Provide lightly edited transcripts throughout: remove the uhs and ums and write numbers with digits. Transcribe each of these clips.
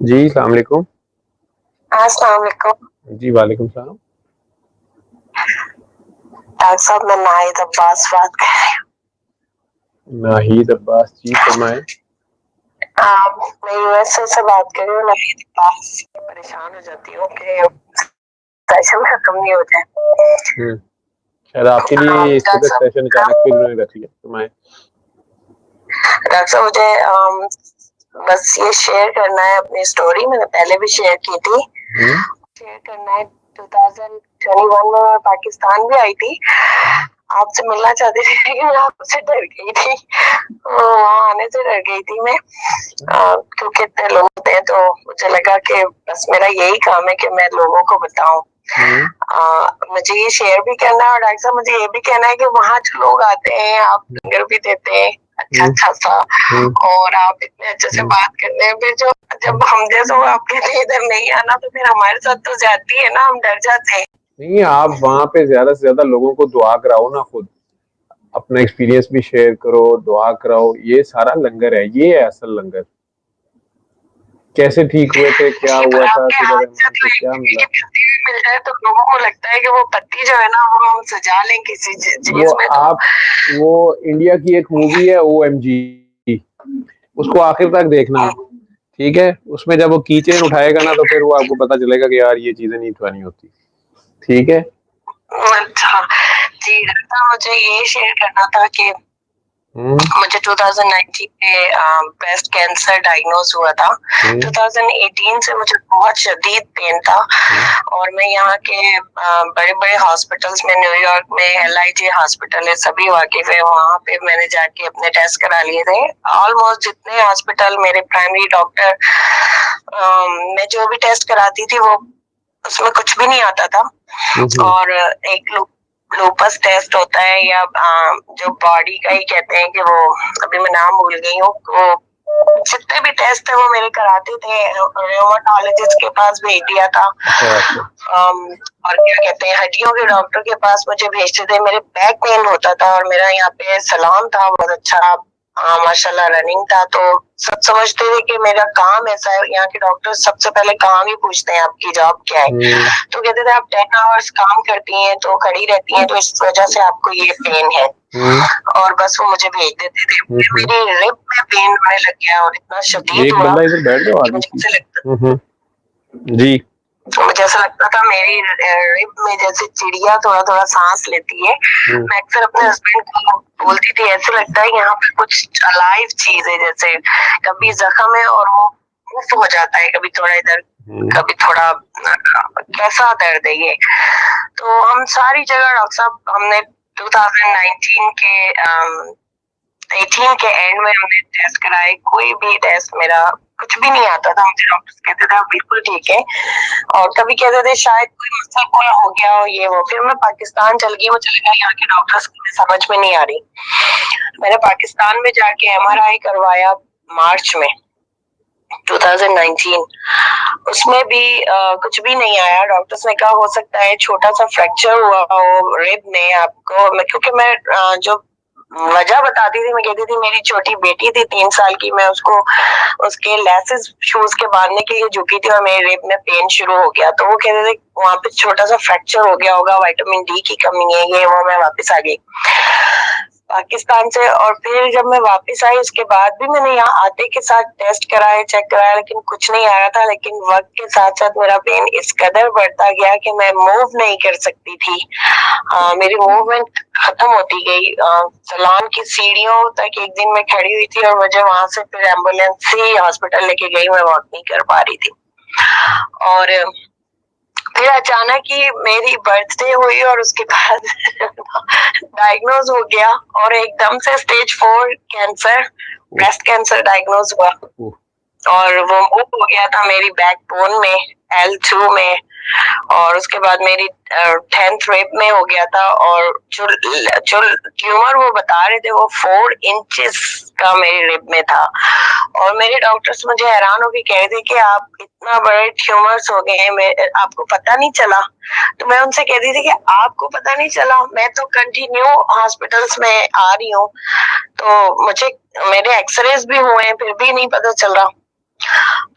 जी, अस्सलाम वालेकुम। अस्सलाम वालेकुम। जी, वालेकुम सलाम। डॉक्टर साहब, मैं नाहिद अब्बास बात कर रही नाहिद अब्बास जी, फरमाएं। हूँ। मैं यूएसए से बात कर रही हूँ। नाहिद अब्बास, परेशान हो जाती हूँ कि सेशन खत्म नहीं हो जाए। शायद आपके लिए इस वक्त सेशन अचानक शुरू होने लगी है, फरमाएं। डॉक्टर साहब, मुझे बस ये शेयर करना है अपनी स्टोरी। मैंने पहले भी शेयर की थी। शेयर करना है। 2021 में मैं पाकिस्तान भी आई थी। आपसे मिलना चाहती थी लेकिन मैं आपसे डर गई थी। वहाँ आने से डर गई थी मैं, क्योंकि इतने लोग होते हैं। तो मुझे लगा कि बस मेरा यही काम है कि मैं लोगों को बताऊं। मुझे ये शेयर भी करना है और डॉक्टर साहब मुझे ये भी कहना है कि वहाँ जो लोग आते हैं, आप लंगर भी देते हैं अच्छा सा, और आप इतने अच्छे से बात करते हैं। फिर जो जब हम जैसे आपके इधर नहीं आना, तो फिर हमारे साथ तो जाती है ना, हम डर जाते हैं। नहीं, आप वहाँ पे ज्यादा से ज्यादा लोगों को दुआ कराओ ना, खुद अपना एक्सपीरियंस भी शेयर करो, दुआ कराओ। ये सारा लंगर है, ये है असल लंगर। कैसे ठीक हुए थे, क्या हुआ था, खुदा रहमान से क्या मिला। मिल जाए तो लोगों को लगता है कि वो पत्ती जो है ना, वो हम सजा लें किसी चीज में। तो वो इंडिया की एक मूवी है OMG, उसको आखिर तक देखना, ठीक है। उसमें जब वो कीचेन उठाएगा ना, तो फिर वो आपको पता चलेगा कि यार ये चीजें नहीं उठानी होती, ठीक है। अच्छा जी डॉक्टर, मुझे ये शेयर करना था कि मुझे 2019 में ब्रेस्ट कैंसर डायग्नोज हुआ था। 2018 से मुझे बहुत शदीद पेन था, और मैं यहाँ के बड़े बड़े हॉस्पिटल्स में, न्यूयॉर्क में LIJ हॉस्पिटल है, सभी वाकिफ है। वहाँ पे मैंने जाके अपने टेस्ट करा लिए थे। ऑलमोस्ट जितने हॉस्पिटल, मेरे प्राइमरी डॉक्टर, मैं जो भी टेस्ट कराती थी वो उसमें कुछ भी नहीं आता था। और एक लूपस टेस्ट होता है, या जो बॉडी का ही कहते हैं कि वो, अभी मैं नाम भूल गई हूँ। वो जितने भी टेस्ट है वो मेरे कराते थे। रोमाटोलॉजिस्ट के पास भेज दिया था। और क्या कहते हैं, हड्डियों के डॉक्टर के पास मुझे भेजते थे। मेरे बैक पेन होता था, और मेरा यहाँ पे सलाम था बहुत अच्छा, माशाल्लाह रनिंग था। तो सब समझते थे कि मेरा काम ऐसा है। यहाँ के डॉक्टर सबसे पहले काम ही पूछते हैं, आपकी जॉब क्या है। तो कहते थे आप 10 आवर्स काम करती हैं, तो खड़ी रहती हैं, तो इस वजह से आपको ये पेन है। और बस वो मुझे भेज देते थे। मेरी रिब में पेन होने लग गया, और इतना शदीद हुआ। इधर बैठ जाओ आगे। जी, मुझे ऐसा लगता था मेरी रिब में जैसे चिड़िया थोड़ा थोड़ा सांस लेती है। मैं अक्सर अपने हस्बैंड को बोलती थी, ऐसे लगता है यहाँ पे कुछ अलाइव चीज है, जैसे कभी जख्म है और वो मूव हो जाता है, कभी थोड़ा इधर, कभी थोड़ा, कैसा दर्द है ये। तो हम सारी जगह डॉक्टर साहब, हमने 2019 के 18 के एंड में हमने टेस्ट कराए। कोई भी टेस्ट मेरा कुछ भी नहीं आता था। मुझे डॉक्टर कहते थे आप बिल्कुल ठीक है, और कभी कहते थे शायद कोई मसल पुल हो गया हो, ये वो। फिर मैं पाकिस्तान चल गई। मुझे लगा यहाँ के डॉक्टर्स को समझ में नहीं आ रही। मैंने पाकिस्तान में जाके MRI करवाया मार्च में 2019। उसमें भी कुछ भी नहीं आया। डॉक्टर्स ने कहा हो सकता है छोटा सा फ्रैक्चर हुआ हो रिब में आपको। क्योंकि मैं जो वजह बताती थी, मैं कहती थी मेरी छोटी बेटी थी 3 साल की, मैं उसको उसके लेसेस शूज के बांधने के लिए झुकी थी, और मेरे रिब में पेन शुरू हो गया। तो वो कहते थे वहां पे छोटा सा फ्रैक्चर हो गया होगा, विटामिन D की कमी है, ये वो। मैं वापस आ गई पाकिस्तान से। और फिर जब मैं वापस आई, उसके बाद भी मैंने यहाँ आते के साथ टेस्ट कराए, चेक कराया, लेकिन कुछ नहीं आया था। लेकिन वक्त के साथ साथ मेरा पेन इस कदर बढ़ता गया कि मैं मूव नहीं कर सकती थी। मेरी मूवमेंट खत्म होती गई। सलान की सीढ़ियों तक एक दिन मैं खड़ी हुई थी, और मुझे वहां से फिर एम्बुलेंस से हॉस्पिटल लेके गई। मैं वॉक नहीं कर पा रही थी। और फिर अचानक ही मेरी बर्थडे हुई, और उसके बाद डायग्नोज हो गया, और एकदम से stage 4 cancer, breast cancer diagnose हुआ। और वो मूव हो गया था मेरी बैकबोन में, L2 में, और उसके बाद मेरी 10th रिब में हो गया था। और जो ट्यूमर वो बता रहे थे वो 4 इंचेस का मेरी रिब में था। और मेरे डॉक्टर्स मुझे हैरान होकर कह रहे थे कि आप इतना बड़े ट्यूमर्स हो गए हैं, आपको पता नहीं चला। तो मैं उनसे कहती थी कि आपको पता नहीं चला, मैं तो कंटिन्यू हॉस्पिटल्स में आ रही हूँ, तो मुझे मेरे एक्सरेज भी हुए हैं, फिर भी नहीं पता चल रहा।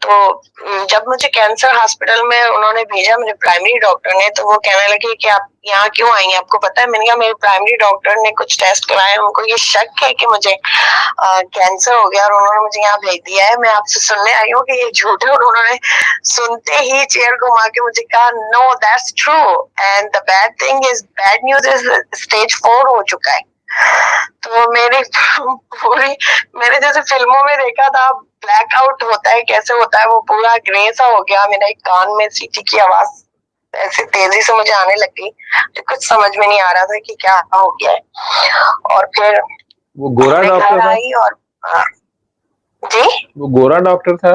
तो जब मुझे कैंसर हॉस्पिटल में उन्होंने भेजा मेरे प्राइमरी डॉक्टर ने, तो वो कहने लगे कि आप यहाँ क्यों आई हैं, आपको पता है? मैंने कहा मेरे प्राइमरी डॉक्टर ने कुछ टेस्ट कराए, उनको ये शक है कि मुझे कैंसर हो गया और उन्होंने मुझे यहाँ भेज दिया है, मैं आपसे सुनने आई हूँ कि ये झूठ है। और उन्होंने सुनते ही चेयर घुमा के मुझे कहा, no that's true and the bad thing is, bad news is stage 4 हो चुका है। तो मेरी पूरी, मैंने जैसे फिल्मों में देखा था ब्लैकआउट होता है, कैसे होता है, वो पूरा ग्रे सा हो गया। मेरा एक कान में सीटी की आवाज ऐसे तेजी से मुझे आने लग गई, तो कुछ समझ में नहीं आ रहा था कि क्या हो गया है। और फिर वो गोरा डॉक्टर था? आई और जी, वो गोरा डॉक्टर था?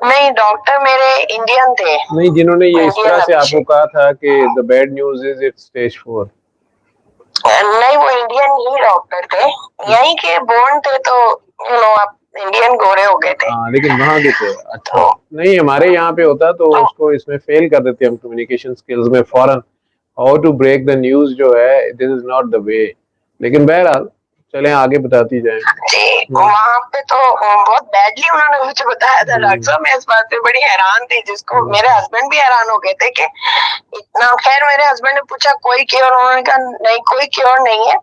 नहीं, डॉक्टर मेरे इंडियन थे। नहीं, जिन्होंने ये इस तरह से आपको अभिषेक। कहा था कि the bad news is it's stage 4? नहीं, वो इंडियन ही डॉक्टर थे, यहीं के बोर्न थे, तो यू नो आप इंडियन गोरे हो गए थे। हाँ, लेकिन वहां के थे। अच्छा, नहीं हमारे यहाँ पे होता तो उसको इसमें फेल कर देते हम कम्युनिकेशन स्किल्स में फौरन। How to break the news जो है, this is not the way. लेकिन बहरहाल चलें आगे बताती जाएं। जी, वहाँ पे तो बहुत बैडली उन्होंने मुझे बताया था डॉक्टर साहब। मैं इस बात पे बड़ी हैरान थी, जिसको मेरे हस्बैंड भी हैरान हो गए थे कि इतना। खैर मेरे हस्बैंड ने पूछा कोई क्योर, उन्होंने कहा नहीं कोई क्योर नहीं है,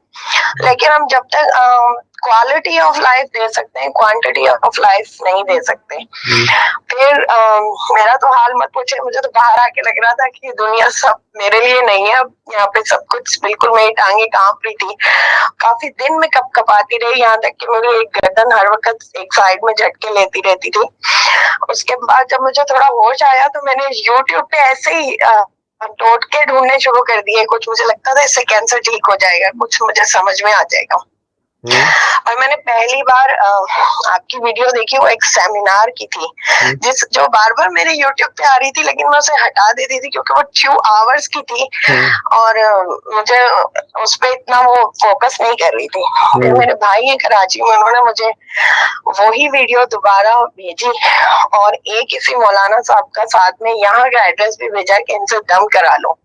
लेकिन हम जब तक क्वालिटी ऑफ लाइफ दे सकते हैं, क्वांटिटी ऑफ लाइफ नहीं दे सकते। फिर मेरा तो हाल मत पूछे, मुझे तो बाहर आके लग रहा था कि दुनिया सब मेरे लिए नहीं है, अब यहाँ पे सब कुछ बिल्कुल, मेरी टांगे कांप रही थी, काफी दिन में कपकपाती रही, यहाँ तक कि मेरी एक गर्दन हर वक्त एक साइड में झटके लेती रहती थी। उसके बाद जब मुझे थोड़ा होश आया तो मैंने यूट्यूब पे ऐसे ही टोटके ढूंढने शुरू कर दिए। कुछ मुझे लगता था इससे कैंसर ठीक हो जाएगा, कुछ मुझे समझ में आ जाएगा। और मैंने पहली बार आपकी वीडियो देखी, वो एक सेमिनार की थी, जो बार बार मेरे यूट्यूब पे आ रही थी, लेकिन मैं उसे हटा देती थी क्योंकि वो 2 आवर्स की थी और मुझे उस पर इतना वो फोकस नहीं कर रही थी। फिर मेरे भाई हैं कराची में, उन्होंने मुझे वही वीडियो दोबारा भेजी और एक किसी मौलाना साहब का साथ में यहाँ का एड्रेस भी भेजा कि इनसे दम करा लो।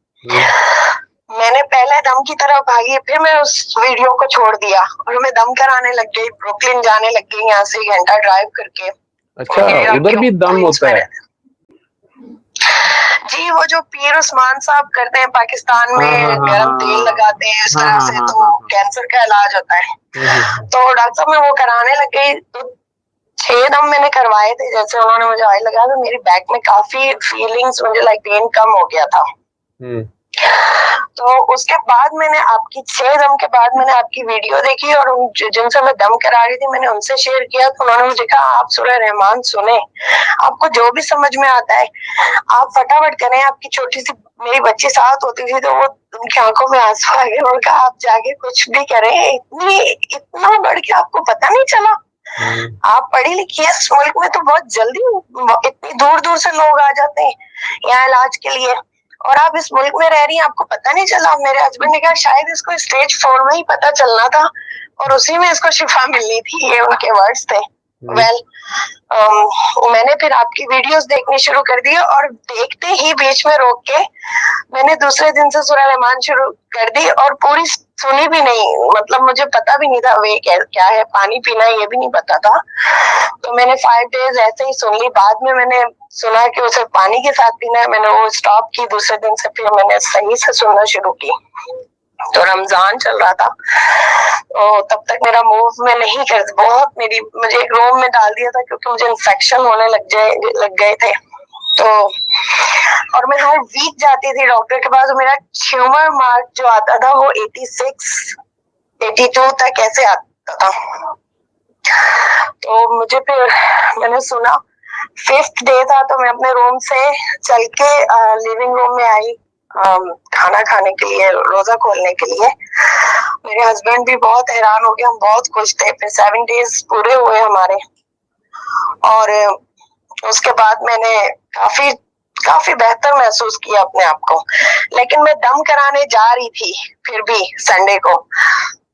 मैंने पहले दम की तरफ भागी, फिर मैं उस वीडियो को छोड़ दिया और मैं दम कराने लग गई, ब्रुकलिन जाने लग गई यहाँ से 1 घंटा ड्राइव करके। अच्छा, उधर भी दम होता है? जी, वो जो पीर उस्मान साहब करते हैं पाकिस्तान में, गरम तेल लगाते हैं इस तरह से, तो कैंसर का इलाज होता है। तो डॉक्टर साहब मैं वो कराने लग गई, तो 6 दम मैंने करवाए थे। जैसे उन्होंने मुझे ऑयल लगाया तो मेरी बैक में काफी फीलिंग्स, मुझे लाइक पेन कम हो गया था। तो उसके बाद मैंने आपकी 6 दम के बाद मैंने आपकी वीडियो देखी और जिनसे मैं दम करा रही थी मैंने उनसे शेयर किया, तो उन्होंने मुझे कहा आप सूरह रहमान सुने, आपको जो भी समझ में आता है आप फटाफट करें। आपकी छोटी सी मेरी बच्ची साथ होती थी तो वो उनकी आंखों में आंसू आ गए, उन्होंने कहा आप जाके कुछ भी करें, इतना बढ़ के आपको पता नहीं चला। आप पढ़ी लिखी है, इस मुल्क में तो बहुत जल्दी इतनी दूर दूर से लोग आ जाते हैं यहाँ इलाज के लिए, और आप इस मुल्क में रह रही हैं, आपको पता नहीं चला। मेरे हस्बैंड ने कहा शायद इसको स्टेज 4 में ही पता चलना था और उसी में इसको शिफा मिलनी थी, ये उनके वर्ड्स थे। वेल, मैंने फिर आपकी वीडियोस देखनी शुरू कर दी और देखते ही बीच में रोक के मैंने दूसरे दिन से सूरह रहमान शुरू कर दी और पूरी सुनी भी नहीं, मतलब मुझे पता भी नहीं था वे क्या है, पानी पीना ये भी नहीं पता था। तो मैंने 5 डेज ऐसे ही सुन ली। बाद में मैंने सुना कि उसे पानी के साथ पीना है, मैंने वो स्टॉप की दूसरे दिन से, फिर मैंने सही से सुनना शुरू की। तो रमजान चल रहा था, तो तब तक मेरा मूव में नहीं कर, बहुत मुझे एक रूम में डाल दिया था क्योंकि मुझे इन्फेक्शन होने लग गए थे। तो और मैं हर वीक जाती थी डॉक्टर के पास, मेरा ट्यूमर मार्क जो आता था वो 86, 82 तक ऐसे आता था। तो मुझे फिर मैंने सुना 5th डे था, तो मैं अपने रूम से चल के लिविंग रूम में आई खाना खाने के लिए, रोजा खोलने के लिए। मेरे हस्बैंड भी बहुत हैरान हो गए, हम बहुत खुश थे। फिर 7 डेज पूरे हुए हमारे और उसके बाद मैंने काफी बेहतर महसूस किया अपने आप को। लेकिन मैं दम कराने जा रही थी फिर भी संडे को,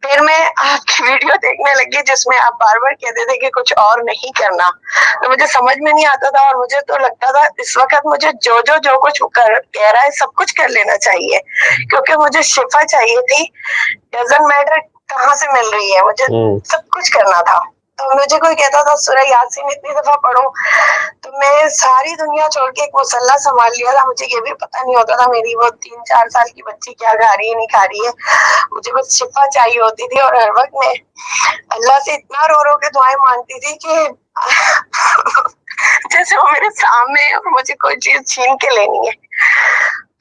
फिर मैं आपकी वीडियो देखने लगी जिसमें आप बार बार कहते थे कि कुछ और नहीं करना, तो मुझे समझ में नहीं आता था और मुझे तो लगता था इस वक्त मुझे जो कुछ कह रहा है सब कुछ कर लेना चाहिए क्योंकि मुझे शिफा चाहिए थी। डजंट मैटर कहाँ से मिल रही है, मुझे सब कुछ करना था। तो मुझे कोई कहता था सूरह यासीन इतनी दफा पढ़ो, तो मैं सारी दुनिया छोड़ के एक मुसल्ला संभाल लिया था। मुझे ये भी पता नहीं होता था मेरी वो 3-4 साल की बच्ची क्या खा रही है नहीं खा रही है, मुझे बस शिफा चाहिए होती थी। और हर वक्त मैं अल्लाह से इतना रो रो के दुआएं मांगती थी कि जैसे वो मेरे सामने है और मुझे कोई चीज छीन के लेनी है।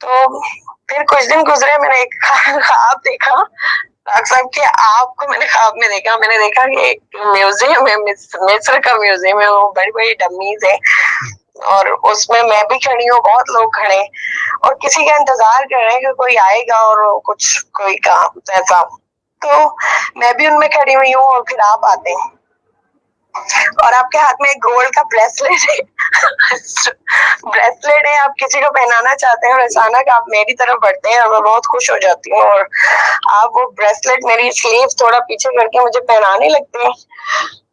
तो फिर कुछ दिन गुजरे, मैंने एक ख्वाब देखा डॉक्टर साहब के, आपको मैंने ख्वाब में देखा। मैंने देखा कि एक म्यूजियम है, मिस्र का म्यूजियम है, वो बड़ी बड़ी डमीज है और उसमें मैं भी खड़ी हूँ, बहुत लोग खड़े और किसी का इंतजार कर रहे हैं कि कोई आएगा और कुछ कोई काम ऐसा। तो मैं भी उनमें खड़ी हुई हूँ और फिर आप आते हैं और आपके हाथ में एक गोल्ड का ब्रेसलेट है ब्रेसलेट है, आप किसी को पहनाना चाहते हैं और अचानक आप मेरी तरफ बढ़ते हैं और मैं बहुत खुश हो जाती हूँ और आप वो ब्रेसलेट मेरी स्लीव थोड़ा पीछे करके मुझे पहनाने लगते हैं।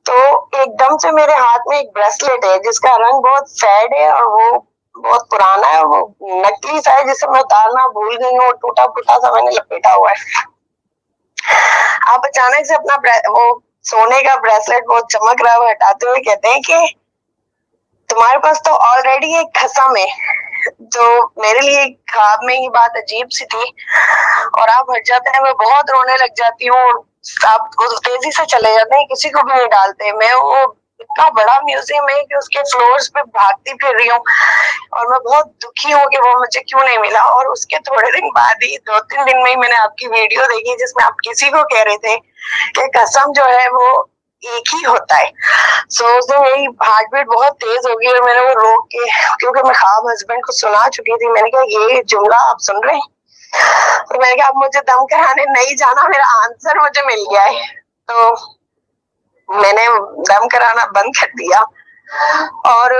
तो एकदम से मेरे हाथ में एक ब्रेसलेट है जिसका रंग बहुत फेड है और वो बहुत पुराना है और वो नकली सा है जिसे मैं उतारना भूल गई हूँ, टूटा फूटा सा मैंने लपेटा हुआ है। आप अचानक से अपना वो सोने का ब्रेसलेट बहुत चमक रहा है हटाते हुए कहते हैं कि तुम्हारे पास तो ऑलरेडी एक खसम है। जो मेरे लिए ख्वाब में ये बात अजीब सी थी और आप हट जाते हैं, मैं बहुत रोने लग जाती हूँ। आप तेजी से चले जाते हैं, किसी को भी नहीं डालते। मैं वो इतना बड़ा म्यूजियम है कि उसके फ्लोर्स पे भागती फिर रही हूँ और मैं बहुत दुखी हूँ कि वो मुझे क्यों नहीं मिला। और उसके थोड़े दिन बाद ही 2-3 दिन में ही मैंने आपकी वीडियो देखी जिसमें आप किसी को कह रहे थे कि कसम जो है वो एक ही होता है। सो उस दिन मेरी हार्ट बीट बहुत तेज हो गई और मैंने वो रोक के, क्योंकि मैं ख्वाब हस्बैंड को सुना चुकी थी, मैंने कहा ये जुमला आप सुन रहे हैं? तो मैंने कहा अब मुझे दम कराने नहीं जाना, मेरा आंसर मुझे मिल गया है। तो मैंने दम कराना बंद कर दिया और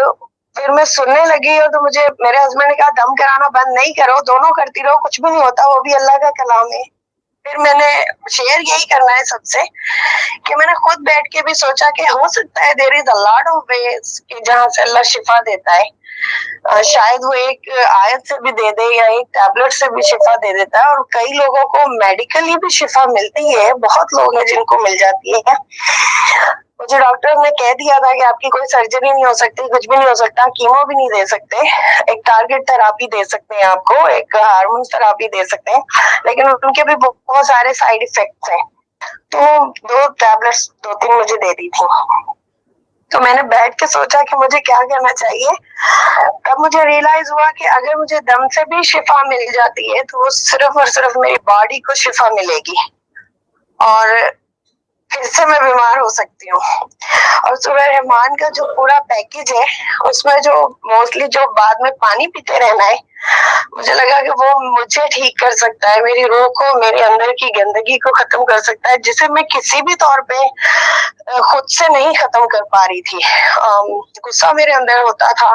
फिर मैं सुनने लगी। और तो मुझे मेरे हस्बैंड ने कहा दम कराना बंद नहीं करो, दोनों करती रहो, कुछ भी नहीं होता, वो भी अल्लाह का कलाम है। फिर मैंने शेयर यही करना है सबसे कि मैंने खुद बैठ के भी सोचा कि हो सकता है there is a lot of ways कि जहाँ से अल्लाह शिफा देता है। शायद वो एक आयत से भी दे दे या एक टैबलेट से भी शिफा दे देता है। और कई लोगों को मेडिकली भी शिफा मिलती है, बहुत लोग हैं जिनको मिल जाती है। मुझे डॉक्टर ने कह दिया था कि आपकी कोई सर्जरी नहीं हो सकती, कुछ भी नहीं हो सकता, कीमो भी नहीं दे सकते, एक टारगेट थेरापी दे सकते हैं आपको, एक हार्मोन थेरापी दे सकते हैं, लेकिन उनके भी बहुत सारे साइड इफेक्ट्स हैं। तो 2 टैबलेट्स 2-3 मुझे दे दी थी। तो मैंने बैठ के सोचा कि मुझे क्या करना चाहिए। तब मुझे रियलाइज हुआ कि अगर मुझे दम से भी शिफा मिल जाती है तो वो सिर्फ और सिर्फ मेरी बॉडी को शिफा मिलेगी और फिर से मैं बीमार हो सकती हूँ। और सूरह रहमान का जो पूरा पैकेज है उसमें जो मोस्टली जो बाद में पानी पीते रहना है, मुझे लगा कि वो मुझे ठीक कर सकता है, मेरी रूह को, मेरे अंदर की गंदगी को खत्म कर सकता है, जिसे मैं किसी भी तौर पे खुद से नहीं खत्म कर पा रही थी। गुस्सा मेरे अंदर होता था,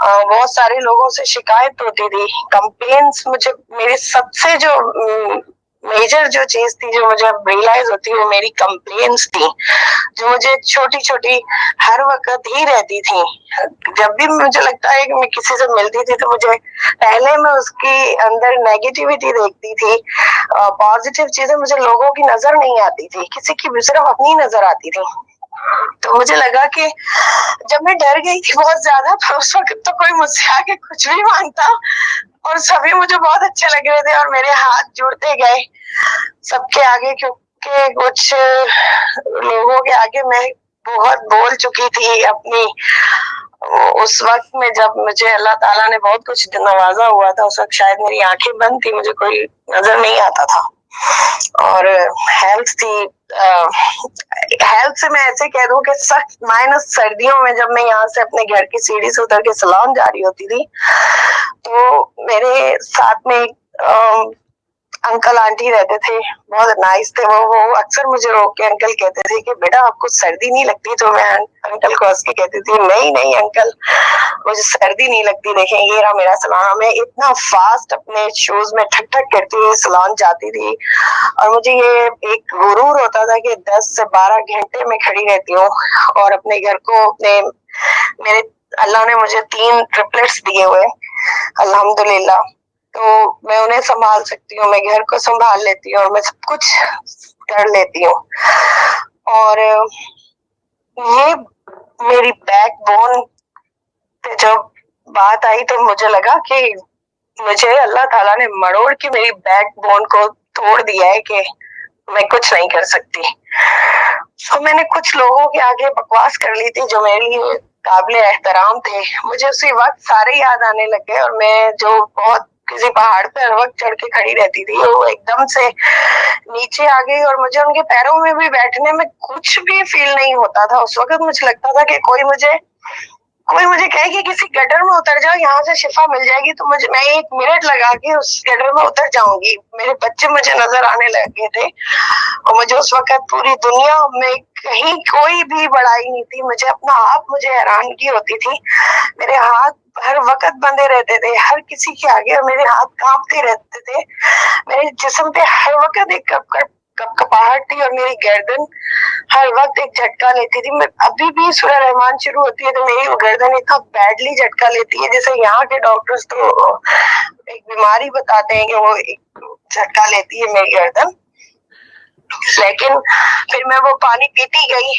बहुत सारे लोगों से शिकायत होती थी, कंप्लेन्स, मुझे मेरी सबसे जो मेजर जो चीज थी जो मुझे रियलाइज होती वो मेरी कंप्लेन्स थी, जो मुझे छोटी छोटी हर वक्त ही रहती थी। जब भी मुझे लगता है कि मैं किसी से मिलती थी तो मुझे पहले मैं उसके अंदर नेगेटिविटी देखती थी, पॉजिटिव चीजें मुझे लोगों की नजर नहीं आती थी, किसी की भी सिर्फ अपनी नजर आती थी। तो मुझे लगा कि जब मैं डर गई थी बहुत ज्यादा, तो उस वक्त तो कोई मुझसे आके कुछ भी मांगता और सभी मुझे बहुत अच्छे लग रहे थे और मेरे हाथ जुड़ते गए सबके आगे, क्योंकि कुछ लोगों के आगे मैं बहुत बोल चुकी थी अपनी उस वक्त में जब मुझे अल्लाह ताला ने बहुत कुछ नवाजा हुआ था। उस वक्त शायद मेरी आंखें बंद थी, मुझे कोई नजर नहीं आता था और हेल्थ थी। हेल्थ से मैं ऐसे कह दूं कि सख्त माइनस सर्दियों में जब मैं यहाँ से अपने घर की सीढ़ी से उतर के सैलून जा रही होती थी तो मेरे साथ में अंकल आंटी रहते थे, बहुत नाइस थे वो अक्सर मुझे रोक के अंकल कहते थे कि बेटा आपको सर्दी नहीं लगती? तो मैं अंकल को हंस के कहती थी नहीं नहीं अंकल मुझे सर्दी नहीं लगती, देखें ये रहा मेरा सैलून। मैं इतना फास्ट अपने शूज में ठक ठक करती हुई सैलून जाती थी और मुझे ये एक गुरूर होता था कि 10 से 12 घंटे में खड़ी रहती हूँ और अपने घर को अपने मेरे अल्लाह ने मुझे 3 ट्रिपलेट्स दिए हुए अल्हम्दुलिल्लाह, तो मैं उन्हें संभाल सकती हूँ, मैं घर को संभाल लेती हूँ और मैं सब कुछ कर लेती हूँ। और ये मेरी बैकबोन पे जब बात आई तो मुझे लगा कि मुझे अल्लाह ताला ने मरोड़ के मेरी बैकबोन को तोड़ दिया है कि मैं कुछ नहीं कर सकती। तो मैंने कुछ लोगों के आगे बकवास कर ली थी जो मेरे लिए काबिल एहतराम थे। मुझे उसी वक्त सारे याद आने लग गए और मैं जो बहुत किसी पहाड़ पे हर वक्त चढ़ के खड़ी रहती थी वो एकदम से नीचे आ गई और मुझे उनके पैरों में भी बैठने में कुछ भी फील नहीं होता था। उस वक्त मुझे लगता था कि कोई मुझे कहे कि किसी गटर में उतर जाओ, यहाँ से शिफा मिल जाएगी, तो मैं 1 मिनट लगा के उस गटर में उतर जाऊंगी। मेरे बच्चे मुझे नजर आने लगे थे और मुझे उस वक्त पूरी दुनिया में कहीं कोई भी बड़ाई नहीं थी। मुझे हैरानगी होती थी। मेरे हाथ हर वक्त बंधे रहते थे हर किसी के आगे और मेरे हाथ कांपते रहते थे। मेरे जिस्म पे हर वक्त एक कपकपाहट थी और मेरी गर्दन हर वक्त एक झटका लेती थी। मैं अभी भी सूरह रहमान शुरू होती है तो मेरी गर्दन इतना बैडली झटका लेती है, जैसे यहाँ के डॉक्टर्स तो एक बीमारी बताते हैं कि वो एक झटका लेती है मेरी गर्दन। लेकिन फिर मैं वो पानी पीती गई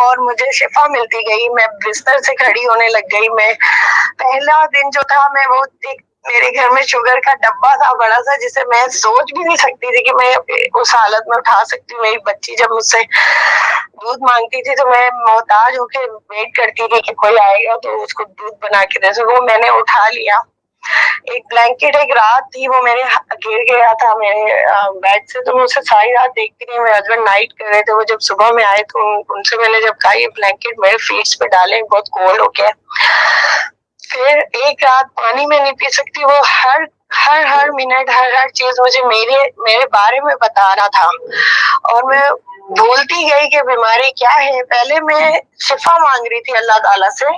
और मुझे शिफा मिलती गई। मैं बिस्तर से खड़ी होने लग गई। मैं पहला दिन जो था मैं वो मेरे घर में शुगर का डब्बा था बड़ा सा, जिसे मैं सोच भी नहीं सकती थी कि मैं उस हालत में उठा सकती हूँ। मेरी बच्ची जब मुझसे दूध मांगती थी तो मैं मोहताज होकर वेट करती थी कि कोई आएगा तो उसको दूध बना के दे सको। मैंने उठा लिया। एक ब्लैंकेट एक रात थी वो मेरे गिर गया था मेरे बेड से, तो मैं उसे सारी रात देखती रही। मेरे हस्बैंड नाइट कर रहे थे, वो जब सुबह में आए तो उनसे मैंने जब कहा ये ब्लैंकेट मेरे फीट्स पे डाले, बहुत कोल्ड हो गया। फिर एक रात पानी में नहीं पी सकती, वो हर हर हर मिनट हर चीज मुझे मेरे बारे में बता रहा था और मैं भूलती गई कि बीमारी क्या है। पहले मैं शिफा मांग रही थी अल्लाह ताला से,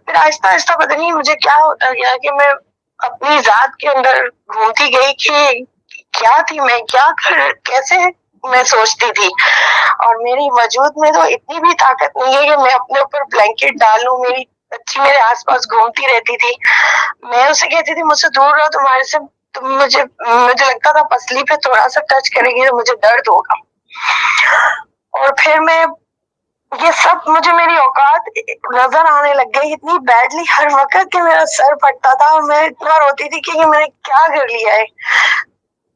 फिर आहिस्ता आहिस्ता पता नहीं मुझे क्या होता गया कि मैं अपनी जात के अंदर घूमती गई कि क्या थी मैं, कैसे मैं सोचती थी। और मेरी वजूद में तो इतनी भी ताकत नहीं है कि मैं अपने ऊपर ब्लैंकेट डालूं। मेरी बच्ची मेरे आसपास घूमती रहती थी। मैं उसे कहती थी मुझसे दूर रहो, तुम्हारे से तुम मुझे लगता था पसली पे थोड़ा सा टच करेगी तो मुझे दर्द होगा। और फिर मैं ये सब मुझे मेरी औकात नजर आने लग गई इतनी बैडली हर वक्त कि मेरा सर फटता था और मैं इतना रोती थी कि मैंने क्या कर लिया है।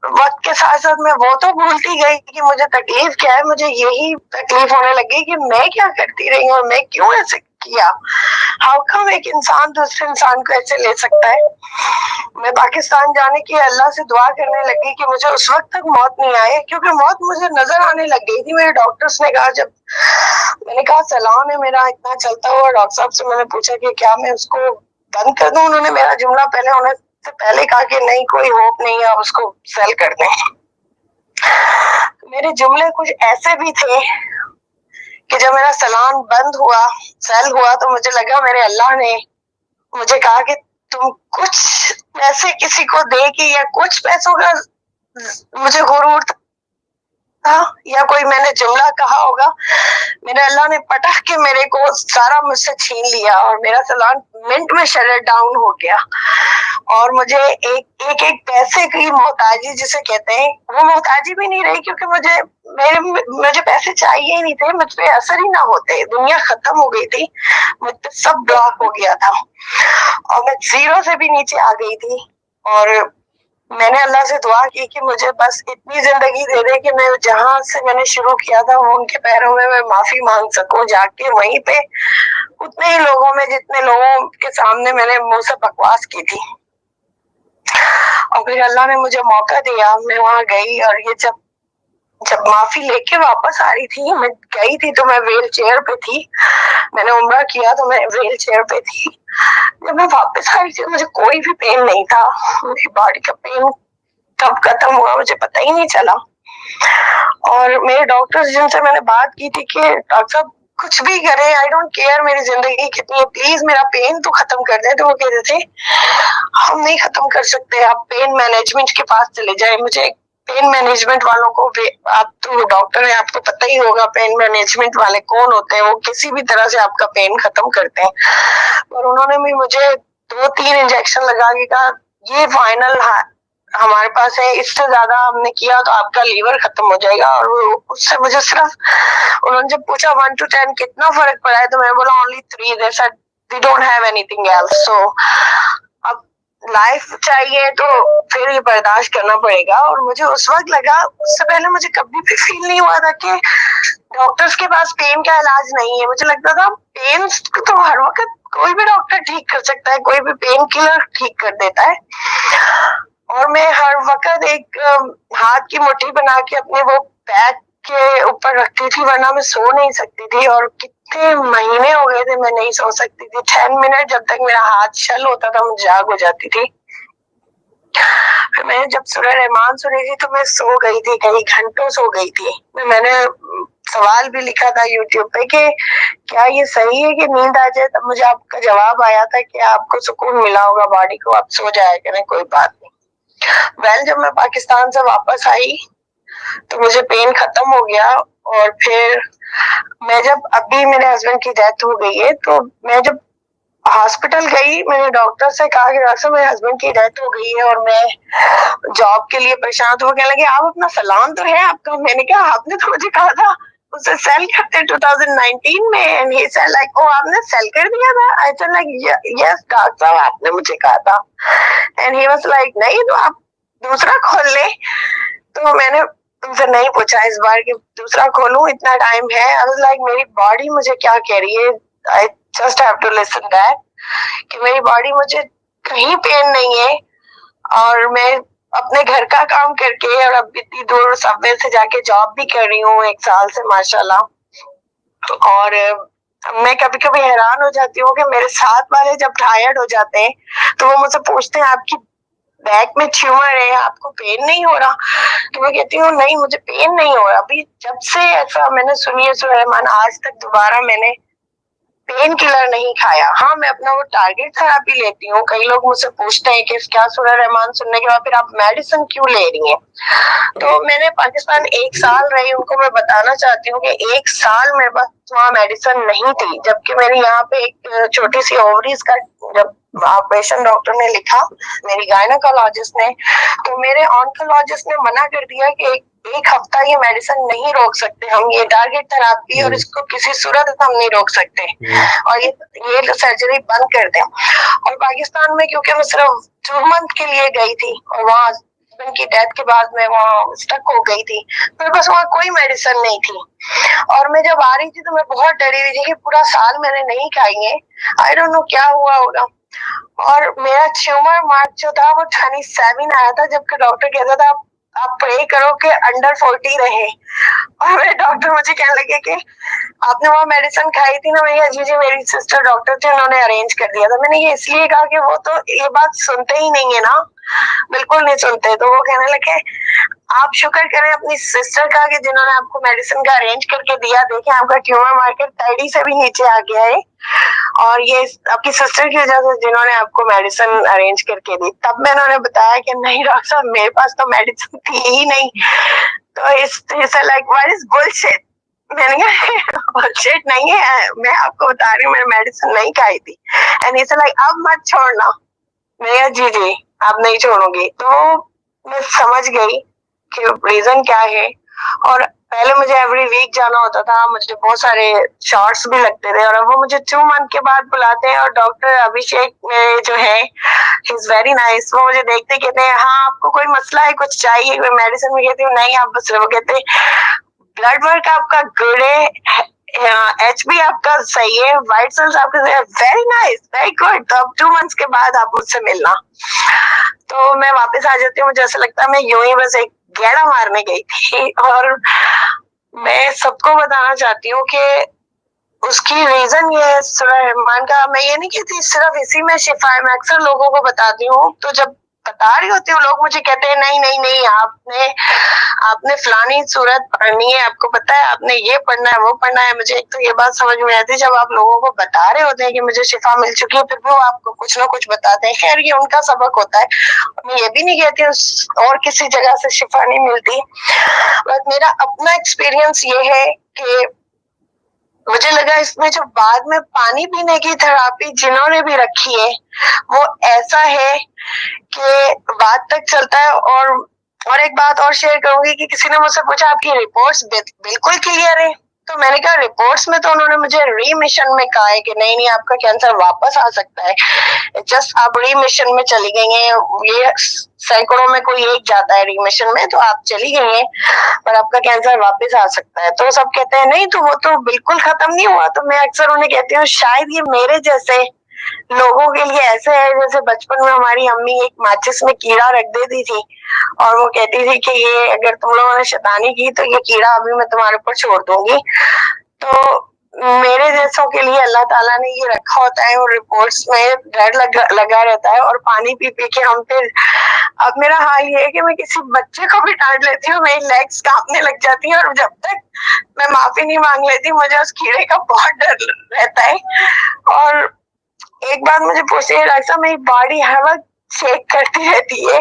वक्त के साथ साथ मैं वो तो भूलती गई कि मुझे तकलीफ क्या है। मुझे यही तकलीफ होने लगी कि मैं क्या करती रही और मैं क्यों ऐसे किया। हाउ कम एक इंसान दूसरे इंसान को ऐसे ले सकता है। मैं पाकिस्तान जाने की अल्लाह से दुआ करने लगी कि मुझे उस वक्त तक मौत नहीं आए, क्योंकि मौत मुझे नजर आने लग गई थी। मेरे डॉक्टर्स ने कहा, जब मैंने कहा सलाम है मेरा इतना चलता हुआ, डॉक्टर साहब से मैंने पूछा कि क्या मैं उसको बंद कर दूं। उन्होंने मेरा जुमला पहले कहा कि नहीं, कोई होप नहीं है, आप उसको सेल कर दें। मेरे जुमले कुछ ऐसे भी थे कि जब मेरा सलाम बंद हुआ, सेल हुआ, तो मुझे लगा मेरे अल्लाह ने मुझे कहा कि तुम कुछ पैसे किसी को दे के या कुछ पैसों का मुझे गुरूर था या कोई मैंने जुमला कहा होगा, मेरे अल्लाह ने पटक के मेरे को सारा मुझसे छीन लिया और मेरा सलाम मिनट में शट डाउन हो गया। और मुझे एक पैसे की मोहताजी जिसे कहते हैं, वो मोहताजी भी नहीं रही, क्योंकि मुझे पैसे चाहिए ही नहीं थे, मुझ पे असर ही ना होते। दुनिया खत्म हो गई थी, मुझ पे सब ब्लॉक हो गया था और मैं जीरो से भी नीचे आ गई थी। और मैंने अल्लाह से दुआ की कि मुझे बस इतनी जिंदगी दे दे कि मैं जहां से मैंने शुरू किया था वो उनके पैरों में मैं माफी मांग सकूं जाके वहीं पे, उतने ही लोगों में जितने लोगों के सामने मैंने मुंह से बकवास की थी। और फिर अल्लाह ने मुझे मौका दिया, मैं वहां गई और ये जब माफी लेके वापस आ रही थी, मैं गई थी तो मैं व्हील चेयर पे थी, मैंने उम्रा किया तो मैं व्हील चेयर पे थी। जब मैं वापस आ रही थी मुझे कोई भी पेन नहीं था, मेरी बॉडी का पेन कब खत्म हुआ मुझे पता ही नहीं चला। और मेरे डॉक्टर्स जिनसे मैंने बात की थी कि डॉक्टर साहब कुछ भी करें, आई डोंट केयर मेरी जिंदगी कितनी है, प्लीज मेरा पेन तो खत्म कर दें। तो वो कहते थे हम नहीं खत्म कर सकते, आप पेन मैनेजमेंट के पास चले जाए। मुझे पेन मैनेजमेंट वालों को, आप तो डॉक्टर हैं, आपको पता ही होगा पेन मैनेजमेंट वाले कौन होते हैं, वो किसी भी तरह से आपका पेन खत्म करते हैं। और उन्होंने भी मुझे 2-3 इंजेक्शन लगा के कहा ये फाइनल हमारे पास है, इससे ज्यादा हमने किया तो आपका लीवर खत्म हो जाएगा। और उससे मुझे सिर्फ, उन्होंने जब पूछा 1 to 10 कितना फर्क पड़ा है, तो मैं बोला only 3। They said we don't have anything else. So अब लाइफ चाहिए तो फिर ये बर्दाश्त करना पड़ेगा। और मुझे उस वक्त लगा, उससे पहले मुझे कभी भी फील नहीं हुआ था कि डॉक्टर्स के पास पेन का इलाज नहीं है। मुझे लगता था पेन तो हर वक्त कोई भी डॉक्टर ठीक कर सकता है, कोई भी पेन किलर ठीक कर देता है। और मैं हर वक्त एक हाथ की मुट्ठी बना के अपने वो बैक के ऊपर रखती थी, वरना मैं सो नहीं सकती थी। और कितने महीने हो गए थे मैं नहीं सो सकती थी। 10 मिनट जब तक मेरा हाथ छल होता था, मैं जाग हो जाती थी। फिर मैंने जब सूरह रहमान सुनी थी तो मैं सो गई थी, कई घंटों सो गई थी। मैंने सवाल भी लिखा था यूट्यूब पे कि क्या ये सही है कि नींद आ जाए, तब मुझे आपका जवाब आया था कि आपको सुकून मिला होगा बॉडी को, आप सो जाया करें, कोई बात नहीं। जब मैं पाकिस्तान से वापस आई तो मुझे पेन खत्म हो गया। और फिर मैं जब, अभी मेरे हस्बैंड की डेथ हो गई है, तो मैं जब हॉस्पिटल गई, मैंने डॉक्टर से कहा कि डॉक्टर साहब मेरे हस्बैंड की डेथ हो गई है और मैं जॉब के लिए परेशान। तो वो कहने लगे आप अपना सलाम तो है आपका। मैंने कहा आपने तो मुझे कहा था उसे सेल करते 2019 में। एंड ही सेड लाइक, ओ आपने सेल कर दिया था? I said like yes doctor साहब, आपने मुझे कहा था। एंड ही वाज लाइक नहीं तो आप दूसरा खोल ले। तो मैंने तुमसे नहीं पूछा इस बार कि दूसरा खोलूं, इतना टाइम है। आई वाज लाइक मेरी बॉडी मुझे क्या कह रही है, I just have to listen that, कि मेरी बॉडी मुझे कहीं पेन नहीं है। और मैं अपने घर का काम करके और अब इतनी दूर सबवे से जाके जॉब भी कर रही हूँ 1 साल से माशाल्लाह। और मैं कभी कभी हैरान हो जाती हूँ कि मेरे साथ वाले जब टायर्ड हो जाते हैं तो वो मुझसे पूछते हैं आपकी बैक में ट्यूमर है, आपको पेन नहीं हो रहा? तो मैं कहती हूँ नहीं मुझे पेन नहीं हो रहा। अभी जब से ऐसा मैंने सुनी है सूरह रहमान, आज तक दोबारा मैंने पेन किलर नहीं खाया। हाँ मैं अपना वो टारगेट थेरेपी लेती हूँ। कई लोग मुझसे पूछते हैं कि क्या सूरह रहमान सुनने के बाद फिर आप मेडिसिन क्यों ले रही हैं? तो मैंने पाकिस्तान 1 साल रही, उनको मैं बताना चाहती हूँ कि 1 साल मेरे पास वहाँ मेडिसिन नहीं थी। जबकि मेरे यहाँ पे एक छोटी सी ओवरीज का जब ऑपरेशन डॉक्टर ने लिखा, मेरी गायनेकोलॉजिस्ट ने, तो मेरे ऑन्कोलॉजिस्ट ने मना कर दिया कि एक हफ्ता ये मेडिसिन नहीं रोक सकते हम, ये टारगेट थेरेपी और इसको किसी सूरत हम नहीं रोक सकते और ये सर्जरी बंद कर दें। और पाकिस्तान में क्योंकि मैं सिर्फ 2 मंथ के लिए गई थी और वहाँ हस्बैंड की डेथ के बाद मैं वहाँ स्टक हो गई थी, मेरे पास वहाँ कोई मेडिसिन नहीं थी। और मैं जब आ रही थी तो मैं बहुत डरी हुई थी कि पूरा साल मैंने नहीं खाई है, आई डोंट नो क्या हुआ होगा। और मेरा ट्यूमर मार्क जो था वो 27 आया था, जबकि डॉक्टर कहता था आप प्रे करो कि अंडर 40 रहे। और मेरे डॉक्टर मुझे कहने लगे कि आपने वहाँ मेडिसिन खाई थी ना? मैं जी जी, मेरी सिस्टर डॉक्टर थे, उन्होंने अरेंज कर दिया था। मैंने ये इसलिए कहा कि वो तो ये बात सुनते ही नहीं है ना, बिल्कुल नहीं सुनते। तो वो कहने लगे आप शुक्र करें अपनी सिस्टर का कि जिन्होंने आपको मेडिसिन का अरेंज करके दिया। देखें आपका ट्यूमर मार्कर 30 से भी नीचे आ गया है और ये आपकी सिस्टर की वजह से जिन्होंने आपको मेडिसिन अरेंज करके दी। तब मैंने उन्हें बताया कि नहीं डॉक्टर साहब मेरे पास तो मेडिसिन थी ही नहीं। तो इस लाइक व्हाट इज बुलशिट। मैंने कहा बुलशिट नहीं है, मैं आपको बता रही हूँ मैंने मेडिसिन नहीं खाई थी। एंड इसे लाइक अब मत छोड़ना। मैं जी जी अब नहीं छोड़ूंगी। तो मैं समझ गई कि रीजन क्या है। और पहले मुझे एवरी वीक जाना होता था, मुझे बहुत सारे शॉट्स भी लगते थे। और अब वो मुझे 2 मंथ के बाद बुलाते हैं और डॉक्टर अभिषेक जो है ही इज वेरी नाइस। वो मुझे देखते कहते हैं हाँ आपको कोई मसला है, कुछ चाहिए, कोई मेडिसिन? में कहती हूँ नहीं आप बस। वो कहते हैं ब्लड वर्क आपका गुड है, HB आपका सही है, व्हाइट सेल्स आपके सही है, वेरी नाइस वेरी गुड। तो अब 2 मंथ्स के बाद आप मुझसे मिलना। तो मैं वापस आ जाती हूँ, मुझे ऐसा लगता है मैं यूं ही बस एक गेड़ा मारने गई थी। और मैं सबको बताना चाहती हूँ कि उसकी रीजन ये है सूरह रहमान का। मैं ये नहीं कहती सिर्फ इसी में शिफा है, मैं अक्सर लोगों को बताती हूँ। तो जब बता रही होती हूँ लोग मुझे कहते हैं नहीं नहीं नहीं आपने फलानी सूरत पढ़नी है, आपको पता है आपने ये पढ़ना है वो पढ़ना है। मुझे एक तो ये बात समझ में आती है जब आप लोगों को बता रहे होते हैं कि मुझे शिफा मिल चुकी है, फिर भी वो आपको कुछ ना कुछ बताते हैं। खैर ये उनका सबक होता है, मैं ये भी नहीं कहती और किसी जगह से शिफा नहीं मिलती। बट मेरा अपना एक्सपीरियंस ये है कि मुझे लगा इसमें जो बाद में पानी पीने की थेरेपी जिन्होंने भी रखी है वो ऐसा है कि बात तक चलता है। और एक बात और शेयर करूंगी कि किसी ने मुझसे पूछा आपकी रिपोर्ट्स बिल्कुल क्लियर है, तो मैंने कहा रिपोर्ट्स में तो उन्होंने मुझे रीमिशन में कहा है कि नहीं नहीं आपका कैंसर वापस आ सकता है, जस्ट आप रीमिशन में चली गई हैं, ये सैकड़ों में कोई एक जाता है रीमिशन में, तो आप चली गई हैं पर आपका कैंसर वापस आ सकता है। तो सब कहते हैं नहीं तो वो तो बिल्कुल खत्म नहीं हुआ। तो मैं अक्सर उन्हें कहती हूँ शायद ये मेरे जैसे लोगों के लिए ऐसे है जैसे बचपन में हमारी अम्मी एक माचिस में कीड़ा रख देती थी और वो कहती थी कि ये अगर तुम लोगों ने शैतानी की तो ये कीड़ा अभी मैं तुम्हारे ऊपर छोड़ दूंगी। तो मेरे जैसों के लिए अल्लाह ताला ने ये रखा होता है और रिपोर्ट्स में डर लगा रहता है और पानी पी पी के हम फिर। अब मेरा हाल ये है कि मैं किसी बच्चे को भी डांट लेती हूँ मेरी लेग्स कांपने लग जाती हैं और जब तक मैं माफी नहीं मांग लेती मुझे उस कीड़े का बहुत डर रहता है। और एक बात मुझे पूछती है डॉक्टर साहब मेरी बॉडी हर वक्त शेक करती रहती है,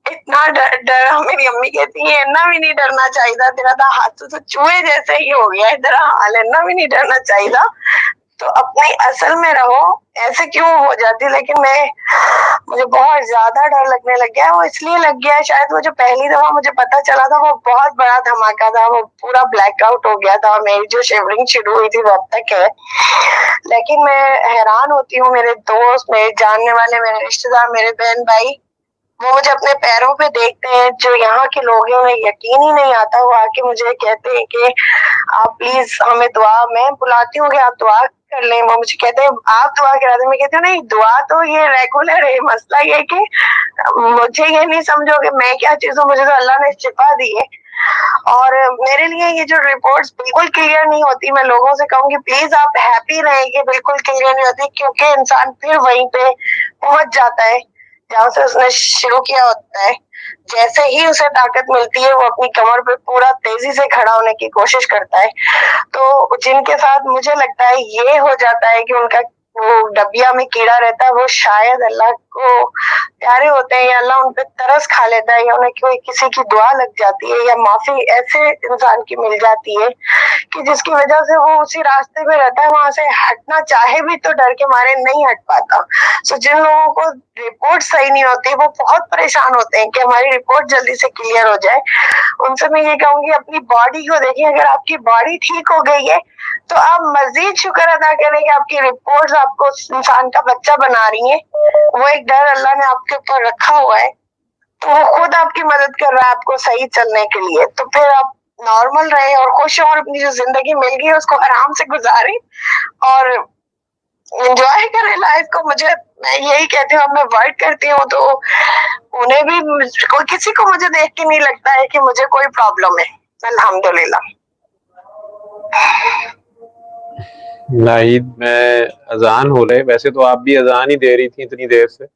इतना डर मेरी अम्मी कहती है इतना भी नहीं डरना चाहिए तेरा तो हाथ तो चूहे जैसे ही हो गया है तेरा हाल, इतना भी नहीं डरना चाहिए, तो अपनी असल में रहो, ऐसे क्यों हो जाती। लेकिन मुझे बहुत ज्यादा डर लगने लग गया। वो इसलिए लग गया शायद वो जो पहली दफा मुझे पता चला था वो बहुत बड़ा धमाका था, वो पूरा ब्लैकआउट हो गया था, मेरी जो शिवरिंग शुरू हुई थी वो अब तक है। लेकिन मैं हैरान होती हूँ मेरे दोस्त मेरे जानने वाले मेरे रिश्तेदार मेरे बहन भाई वो मुझे अपने पैरों पे देखते हैं, जो यहाँ के लोग हैं उन्हें यकीन ही नहीं आता, वो आके मुझे कहते हैं कि आप प्लीज हमें दुआ, मैं बुलाती हूँ कि आप दुआ कर लें, वो मुझे कहते हैं आप दुआ करा दें, मैं कहती हूँ नहीं दुआ तो ये रेगुलर है, मसला ये कि मुझे ये नहीं समझो कि मैं क्या चीज हूँ, मुझे तो अल्लाह ने शिफा दी है। और मेरे लिए ये जो रिपोर्ट्स बिल्कुल क्लियर नहीं होती, मैं लोगों से कहूंगी प्लीज आप हैप्पी रहें कि बिल्कुल क्लियर नहीं होती, क्योंकि इंसान फिर वहीं पे पहुंच जाता है जहां से उसने शुरू किया होता है। जैसे ही उसे ताकत मिलती है वो अपनी कमर पे पूरा तेजी से खड़ा होने की कोशिश करता है। तो जिनके साथ मुझे लगता है ये हो जाता है कि उनका वो डबिया में कीड़ा रहता है, वो शायद अल्लाह को प्यारे होते हैं या अल्लाह उन पे तरस खा लेता है या उन्हें कोई किसी की दुआ लग जाती है या माफी ऐसे इंसान की मिल जाती है कि जिसकी वजह से वो उसी रास्ते पे रहता है, वहां से हटना चाहे भी तो डर के मारे नहीं हट पाता। सो जिन लोगों को रिपोर्ट सही नहीं होती वो बहुत परेशान होते हैं कि हमारी रिपोर्ट जल्दी से क्लियर हो जाए। उनसे मैं ये कहूंगी अपनी बॉडी को देखिए, अगर आपकी बॉडी ठीक हो गई है तो आप मजीद शुक्र अदा करें कि आपकी रिपोर्ट्स आपको इंसान का बच्चा बना रही है। वो एक डर अल्लाह ने आपके ऊपर रखा हुआ है तो वो खुद आपकी मदद कर रहा है आपको सही चलने के लिए। तो फिर आप नॉर्मल रहे और खुश हो और अपनी जो जिंदगी मिल गई है उसको आराम से गुजारे और एंजॉय करें लाइफ को। मुझे मैं यही कहती हूँ, अब मैं वर्क करती हूँ तो उन्हें भी कोई किसी को मुझे देख के नहीं लगता है कि मुझे कोई प्रॉब्लम है, अल्हम्दुलिल्लाह। नाहिद, मैं अजान हो रहे, वैसे तो आप भी अजान ही दे रही थी इतनी देर से।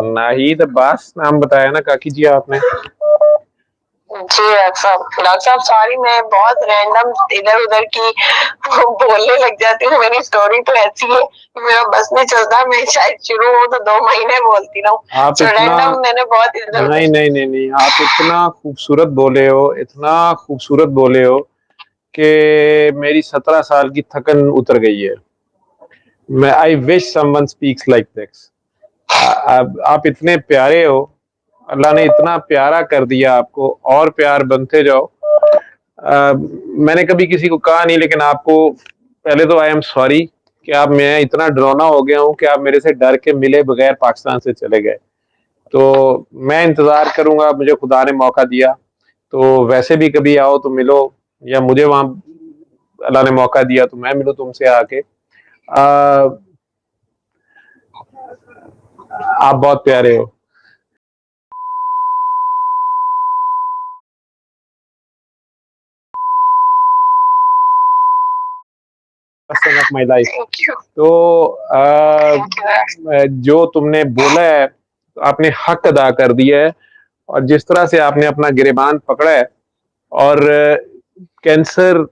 नाहीद अब्बास नाम बताया ना काकी जी आपने? जी डॉक्टर साहब सॉरी, मैं बहुत रैंडम इधर उधर की बोलने लग जाती हूँ। मेरी स्टोरी तो ऐसी है, मेरा बस नहीं चलता, मैं शायद शुरू हो तो 2 महीने बोलती रहूं। आप इतना रैंडम मैंने बहुत इधर उधर। नहीं नहीं नहीं नहीं, आप इतना खूबसूरत बोले हो, इतना खूबसूरत बोले हो कि मेरी 17 साल की थकन उतर गई है। मैं I wish someone speaks like this. आप इतने प्यारे हो, अल्लाह ने इतना प्यारा कर दिया आपको, और प्यार बनते जाओ। मैंने कभी किसी को कहा नहीं, लेकिन आपको पहले तो आई एम सॉरी कि आप, मैं इतना डरौना हो गया हूँ कि आप मेरे से डर के मिले बगैर पाकिस्तान से चले गए। तो मैं इंतज़ार करूंगा, मुझे खुदा ने मौका दिया तो वैसे भी कभी आओ तो मिलो, या मुझे वहाँ अल्लाह ने मौका दिया तो मैं मिलूँ तुमसे आके। आप बहुत प्यारे हो। Person of my life. तो जो तुमने बोला है, तो आपने हक अदा कर दिया है, और जिस तरह से आपने अपना गिरेबान पकड़ा है, और कैंसर,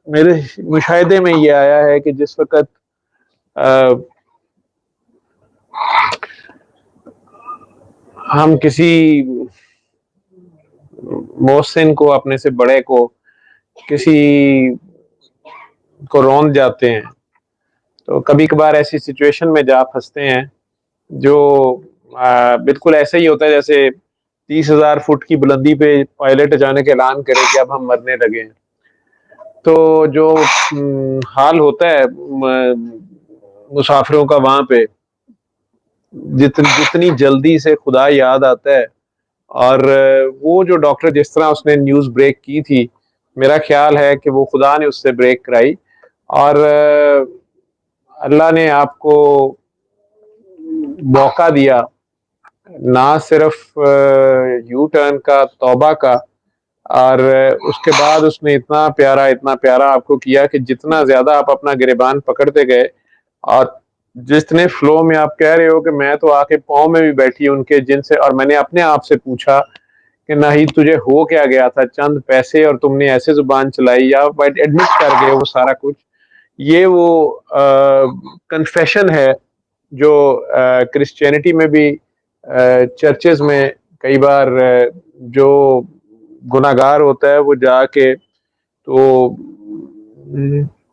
मेरे मुशाहिदे में ये आया है कि जिस वक्त हम किसी मोहसिन को, अपने से बड़े को, किसी को रौंद जाते हैं, तो कभी कभार ऐसी सिचुएशन में जा फंसते हैं जो बिल्कुल ऐसा ही होता है जैसे 30,000 फुट की बुलंदी पे पायलट अचानक ऐलान करे कि अब हम मरने लगे हैं। तो जो हाल होता है मुसाफिरों का वहां पे, जितनी जल्दी से खुदा याद आता है, और वो जो डॉक्टर जिस तरह उसने न्यूज़ ब्रेक की थी, मेरा ख्याल है कि वो खुदा ने उससे ब्रेक कराई, और अल्लाह ने आपको मौका दिया, ना सिर्फ यू टर्न का, तौबा का, और उसके बाद उसने इतना प्यारा आपको किया कि जितना ज्यादा आप अपना गिरेबान पकड़ते गए, और जितने फ्लो में आप कह रहे हो कि मैं तो आके पाँव में भी बैठी उनके, जिनसे, और मैंने अपने आप से पूछा कि नहीं तुझे हो क्या गया था, चंद पैसे और तुमने ऐसे जुबान चलाई, या एडमिट कर गए वो सारा कुछ। ये वो कन्फेशन है जो क्रिश्चियनिटी में भी, चर्चेज में कई बार जो गुनाहगार होता है वो जाके तो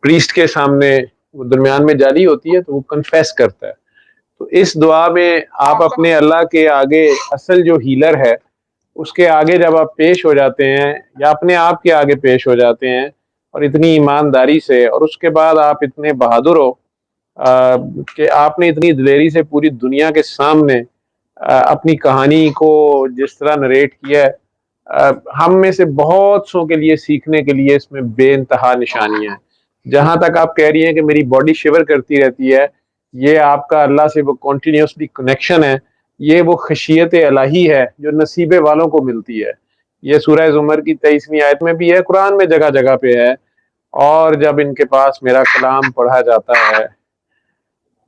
प्रीस्ट के सामने, वो दरमियान में जाली होती है, तो वो कन्फेस करता है। तो इस दुआ में आप अपने अल्लाह के आगे, असल जो हीलर है उसके आगे जब आप पेश हो जाते हैं, या अपने आप के आगे पेश हो जाते हैं, और इतनी ईमानदारी से, और उसके बाद आप इतने बहादुर हो कि आपने इतनी दिलेरी से पूरी दुनिया के सामने अपनी कहानी को जिस तरह नरेट किया है, हम में से बहुत सौ के लिए सीखने के लिए इसमें बेइंतहा निशानियां हैं। जहां तक आप कह रही हैं कि मेरी बॉडी शिवर करती रहती है, ये आपका अल्लाह से वो कॉन्टीन्यूसली कनेक्शन है, ये वो खशियत इलाही है जो नसीबे वालों को मिलती है। ये सूरह ज़ुमर की 23वीं आयत में भी है, कुरान में जगह जगह पे है। और जब इनके पास मेरा कलाम पढ़ा जाता है,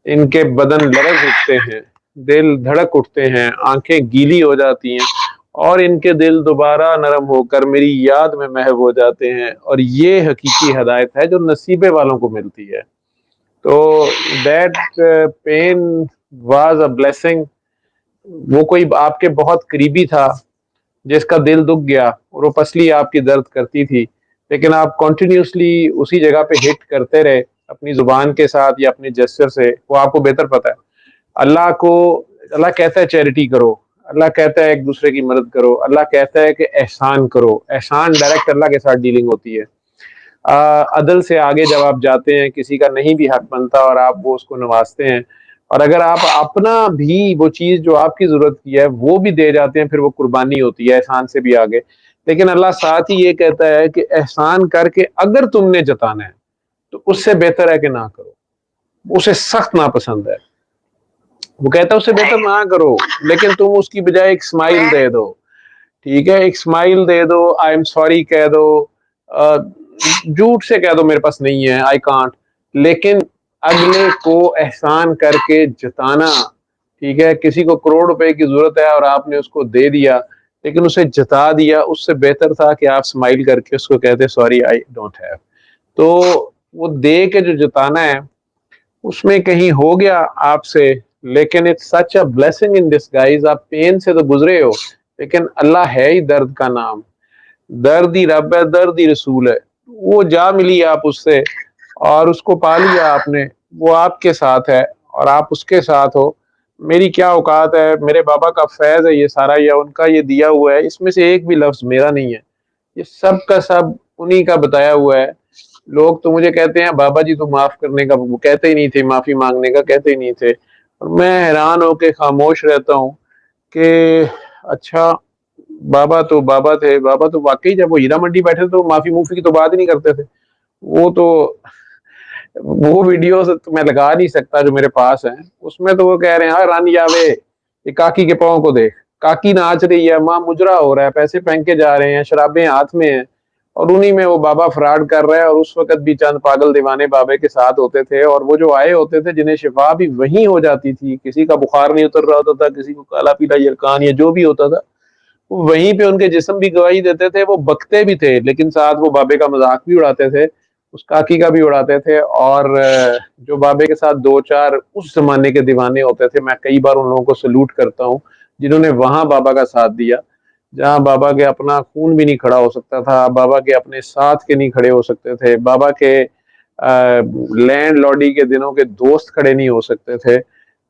इनके बदन लरज उठते हैं, दिल धड़क उठते हैं, आंखें गीली हो जाती हैं, और इनके दिल दोबारा नरम होकर मेरी याद में महव हो जाते हैं। और ये हकीकी हदायत है जो नसीबे वालों को मिलती है। तो that pain was a blessing. वो कोई आपके बहुत करीबी था जिसका दिल दुख गया, और वो पसली आपकी दर्द करती थी, लेकिन आप कॉन्टिन्यूसली उसी जगह पे हिट करते रहे अपनी जुबान के साथ या अपने जेस्चर से। वो आपको बेहतर पता है। अल्लाह को, अल्लाह कहता है चैरिटी करो, अल्लाह कहता है एक दूसरे की मदद करो, अल्लाह कहता है कि एहसान करो। एहसान डायरेक्ट अल्लाह के साथ डीलिंग होती है। अदल से आगे जब आप जाते हैं, किसी का नहीं भी हक बनता और आप वो उसको नवाजते हैं, और अगर आप अपना भी वो चीज़ जो आपकी ज़रूरत की है वो भी दे जाते हैं, फिर वो कुर्बानी होती है एहसान से भी आगे। लेकिन अल्लाह साथ ही ये कहता है कि एहसान करके अगर तुमने जताना है तो उससे बेहतर है कि ना करो। उसे सख्त नापसंद है। वो कहता है उससे बेहतर ना करो, लेकिन तुम उसकी बजाय एक स्माइल दे दो, ठीक है, एक स्माइल दे दो, आई एम सॉरी कह दो, झूठ से कह दो मेरे पास नहीं है, आई कांट। लेकिन अगले को एहसान करके जताना, ठीक है, किसी को करोड़ रुपए की जरूरत है और आपने उसको दे दिया, लेकिन उसे जता दिया, उससे बेहतर था कि आप स्माइल करके उसको कहते सॉरी आई डोंट हैव। तो वो दे के जो जताना है, उसमें कहीं हो गया आपसे, लेकिन it's such a blessing in disguise. आप पेन से तो गुजरे हो, लेकिन अल्लाह है ही दर्द का नाम, दर्द ही रब है, दर्द ही रसूल है। वो जा मिली आप उससे और उसको पा लिया आपने, वो आपके साथ है और आप उसके साथ हो। मेरी क्या औकात है, मेरे बाबा का फैज है ये सारा, या उनका ये दिया हुआ है, इसमें से एक भी लफ्ज मेरा नहीं है, ये सब का सब उन्हीं का बताया हुआ है। लोग तो मुझे कहते हैं बाबा जी तो माफ करने का, वो कहते ही नहीं थे, माफी मांगने का कहते ही नहीं थे, और मैं हैरान होकर खामोश रहता हूँ कि अच्छा, बाबा तो बाबा थे, बाबा तो वाकई जब वो हीरा मंडी बैठे थे तो माफी मूफी की तो बात ही नहीं करते थे। वो तो वो वीडियो तो मैं लगा नहीं सकता जो मेरे पास है, उसमें तो वो कह रहे हैं हाँ रानी आवे, ये काकी के पाँव को देख, काकी नाच रही है, माँ मुजरा हो रहा है, पैसे फेंक के जा रहे हैं, शराबें हाथ में हैं, और उन्हीं में वो बाबा फ्रॉड कर रहा है। और उस वक्त भी चंद पागल दीवाने बाबे के साथ होते थे, और वो जो आए होते थे जिन्हें शिफा भी वहीं हो जाती थी, किसी का बुखार नहीं उतर रहा होता था, किसी को काला पीला यरकान या जो भी होता था, वो वहीं पे उनके जिस्म भी गवाही देते थे, वो बकते भी थे, लेकिन साथ वो बाबे का मजाक भी उड़ाते थे, उस काकी का भी उड़ाते थे। और जो बाबे के साथ दो चार उस जमाने के दीवाने होते थे, मैं कई बार उन लोगों को सल्यूट करता हूँ जिन्होंने वहां बाबा का साथ दिया, जहाँ बाबा के अपना खून भी नहीं खड़ा हो सकता था, बाबा के अपने साथ के नहीं खड़े हो सकते थे, बाबा के लैंड लॉर्डी के दिनों के दोस्त खड़े नहीं हो सकते थे,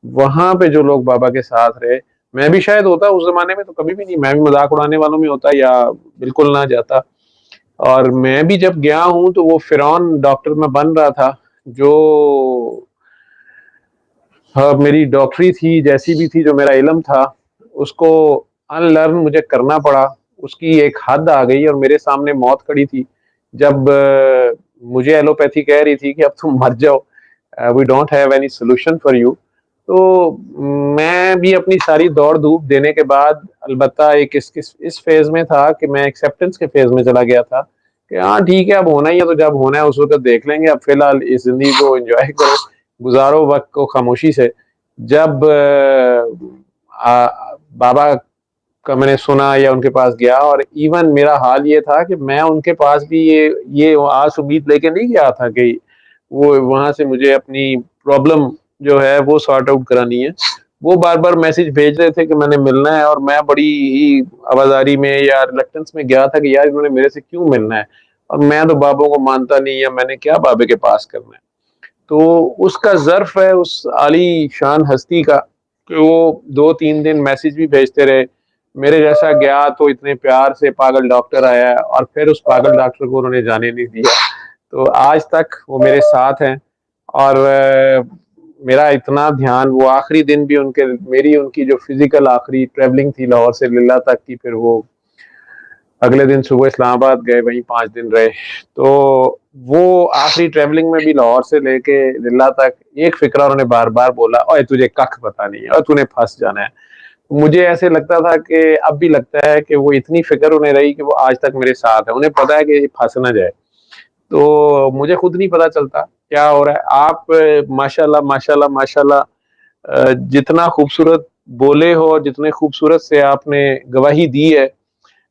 वहां पे जो लोग बाबा के साथ रहे। मैं भी शायद होता उस जमाने में तो कभी भी नहीं, मैं भी मजाक उड़ाने वालों में होता या बिल्कुल ना जाता। और मैं भी जब गया हूं तो वो फिरौन डॉक्टर में बन रहा था, जो हाँ, मेरी डॉक्टरी थी जैसी भी थी, जो मेरा इल्म था, उसको अनलर्न मुझे करना पड़ा। उसकी एक हद आ गई और मेरे सामने मौत खड़ी थी, जब मुझे एलोपैथी कह रही थी कि अब तुम मर जाओ, we don't have any solution for you. तो मैं भी अपनी सारी दौड़ धूप देने के बाद अलबत्ता एक इस फेज में था कि मैं एक्सेप्टेंस के फेज में चला गया था कि हाँ ठीक है, अब होना ही है तो जब होना है उस वक्त देख लेंगे, अब फिलहाल इस जिंदगी को एंजॉय करो, गुजारो वक्त को खामोशी से। जब बाबा का मैंने सुना या उनके पास गया, और इवन मेरा हाल ये था कि मैं उनके पास भी ये आस उम्मीद लेके नहीं गया था कि वो वहां से मुझे अपनी प्रॉब्लम जो है वो सॉर्ट आउट करानी है। वो बार बार मैसेज भेज रहे थे कि मैंने मिलना है, और मैं बड़ी ही आवाजारी में या रिलक्टेंस में गया था कि यार इन्होंने मेरे से क्यों मिलना है, और मैं तो बाबों को मानता नहीं, या मैंने क्या बाबे के पास करना है। तो उसका ज़र्फ है उस आली शान हस्ती का कि वो 2-3 दिन मैसेज भी भेजते रहे। मेरे जैसा गया तो इतने प्यार से पागल डॉक्टर आया, और फिर उस पागल डॉक्टर को उन्होंने जाने नहीं दिया। तो आज तक वो मेरे साथ हैं, और मेरा इतना ध्यान, वो आखिरी दिन भी उनके, मेरी उनकी जो फिजिकल आखिरी ट्रेवलिंग थी लाहौर से लिल्ला तक की, फिर वो अगले दिन सुबह इस्लामाबाद गए, वहीं 5 दिन रहे। तो वो आखिरी ट्रेवलिंग में भी लाहौर से लेके लिल्ला तक एक फिक्रा उन्होंने बार बार बोला, ओए तुझे कख पता नहीं है, और तूने फंस जाना है। मुझे ऐसे लगता था कि अब भी लगता है कि वो इतनी फिक्र उन्हें रही कि वो आज तक मेरे साथ है, उन्हें पता है कि फंस ना जाए। तो मुझे खुद नहीं पता चलता क्या हो रहा है। आप माशाल्लाह माशाल्लाह माशाल्लाह, जितना खूबसूरत बोले हो, जितने खूबसूरत से आपने गवाही दी है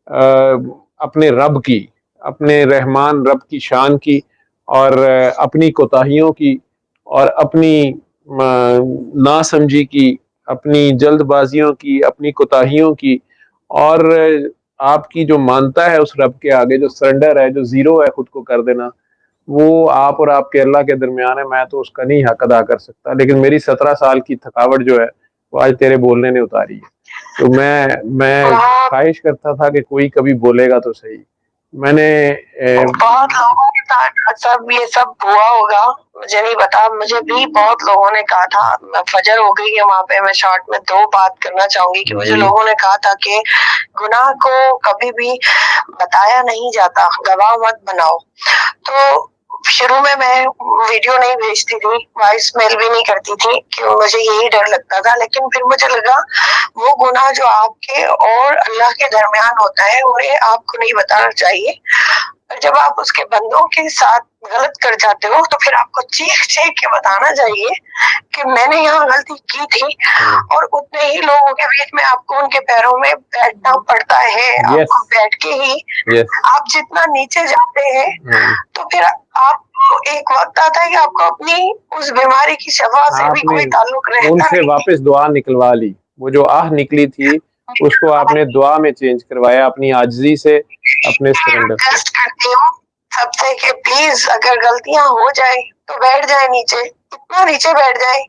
अपने रब की, अपने रहमान रब की शान की, और अपनी कोताहियों की, और अपनी नासमझी की, अपनी जल्दबाजियों की, अपनी कोताहियों की, और आपकी जो मानता है उस रब के आगे, जो सरेंडर है, जो जीरो है खुद को कर देना, वो आप और आपके अल्लाह के दरमियान है। मैं तो उसका नहीं हक अदा कर सकता, लेकिन मेरी 17 साल की थकावट जो है वो आज तेरे बोलने ने उतारी है। तो मैं ख्वाहिश करता था कि कोई कभी बोलेगा तो सही। मैंने बहुत लोगों के साथ सब ये सब हुआ होगा, मुझे नहीं पता, मुझे भी बहुत लोगों ने कहा था। फजर हो गई है वहां पे, मैं शॉर्ट में 2 बात करना चाहूंगी कि मुझे लोगों ने कहा था कि गुनाह को कभी भी बताया नहीं जाता, गवाह मत बनाओ। तो शुरू में मैं वीडियो नहीं भेजती थी, वॉइस मेल भी नहीं करती थी, क्यों मुझे यही डर लगता था। लेकिन फिर मुझे लगा वो गुनाह जो आपके और अल्लाह के दरमियान होता है उन्हें आपको नहीं बताना चाहिए। और जब आप उसके बंदों के साथ गलत कर जाते हो तो फिर आपको चीख चीख के बताना चाहिए कि मैंने यहाँ गलती की थी। और उतने ही लोगों के बीच में आपको उनके पैरों में बैठना पड़ता है। आपको बैठ के ही आप जितना नीचे जाते हैं तो फिर आपको एक वक्त आता है कि आपको अपनी उस बीमारी की शफा से भी कोई ताल्लुक रहता उनसे वापस दुआ निकलवा ली, वो जो आह निकली थी उसको आपने दुआ में चेंज करवाया, अपनी आजिज़ी से, अपने सरेंडर से। रिक्वेस्ट करती हूँ सबसे कि प्लीज अगर गलतियां हो जाए तो बैठ जाए नीचे, इतना नीचे बैठ जाए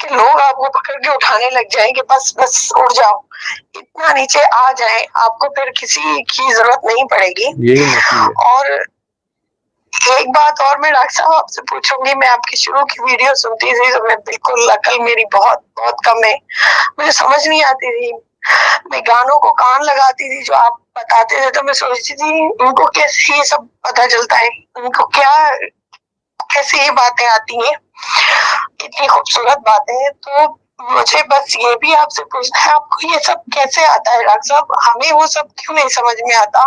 कि लोग आपको पकड़ के उठाने लग जाए कि बस बस उठ जाओ, इतना नीचे आ जाए आपको फिर किसी की जरूरत नहीं पड़ेगी। यही है। और एक बात और मैं डॉक्टर साहब आपसे पूछूंगी, मैं आपकी शुरू की वीडियो सुनती थी तो मैं बिल्कुल अकल मेरी बहुत बहुत कम है, मुझे समझ नहीं आती थी। मैं गानों को कान लगाती थी जो आप बताते थे तो मैं सोचती थी उनको कैसे ये सब पता चलता है, उनको क्या कैसे ये बातें आती हैं, इतनी खूबसूरत बातें हैं। तो मुझे बस ये भी आपसे पूछना है आपको ये सब कैसे आता है डॉक्टर साहब, हमें वो सब क्यों नहीं समझ में आता।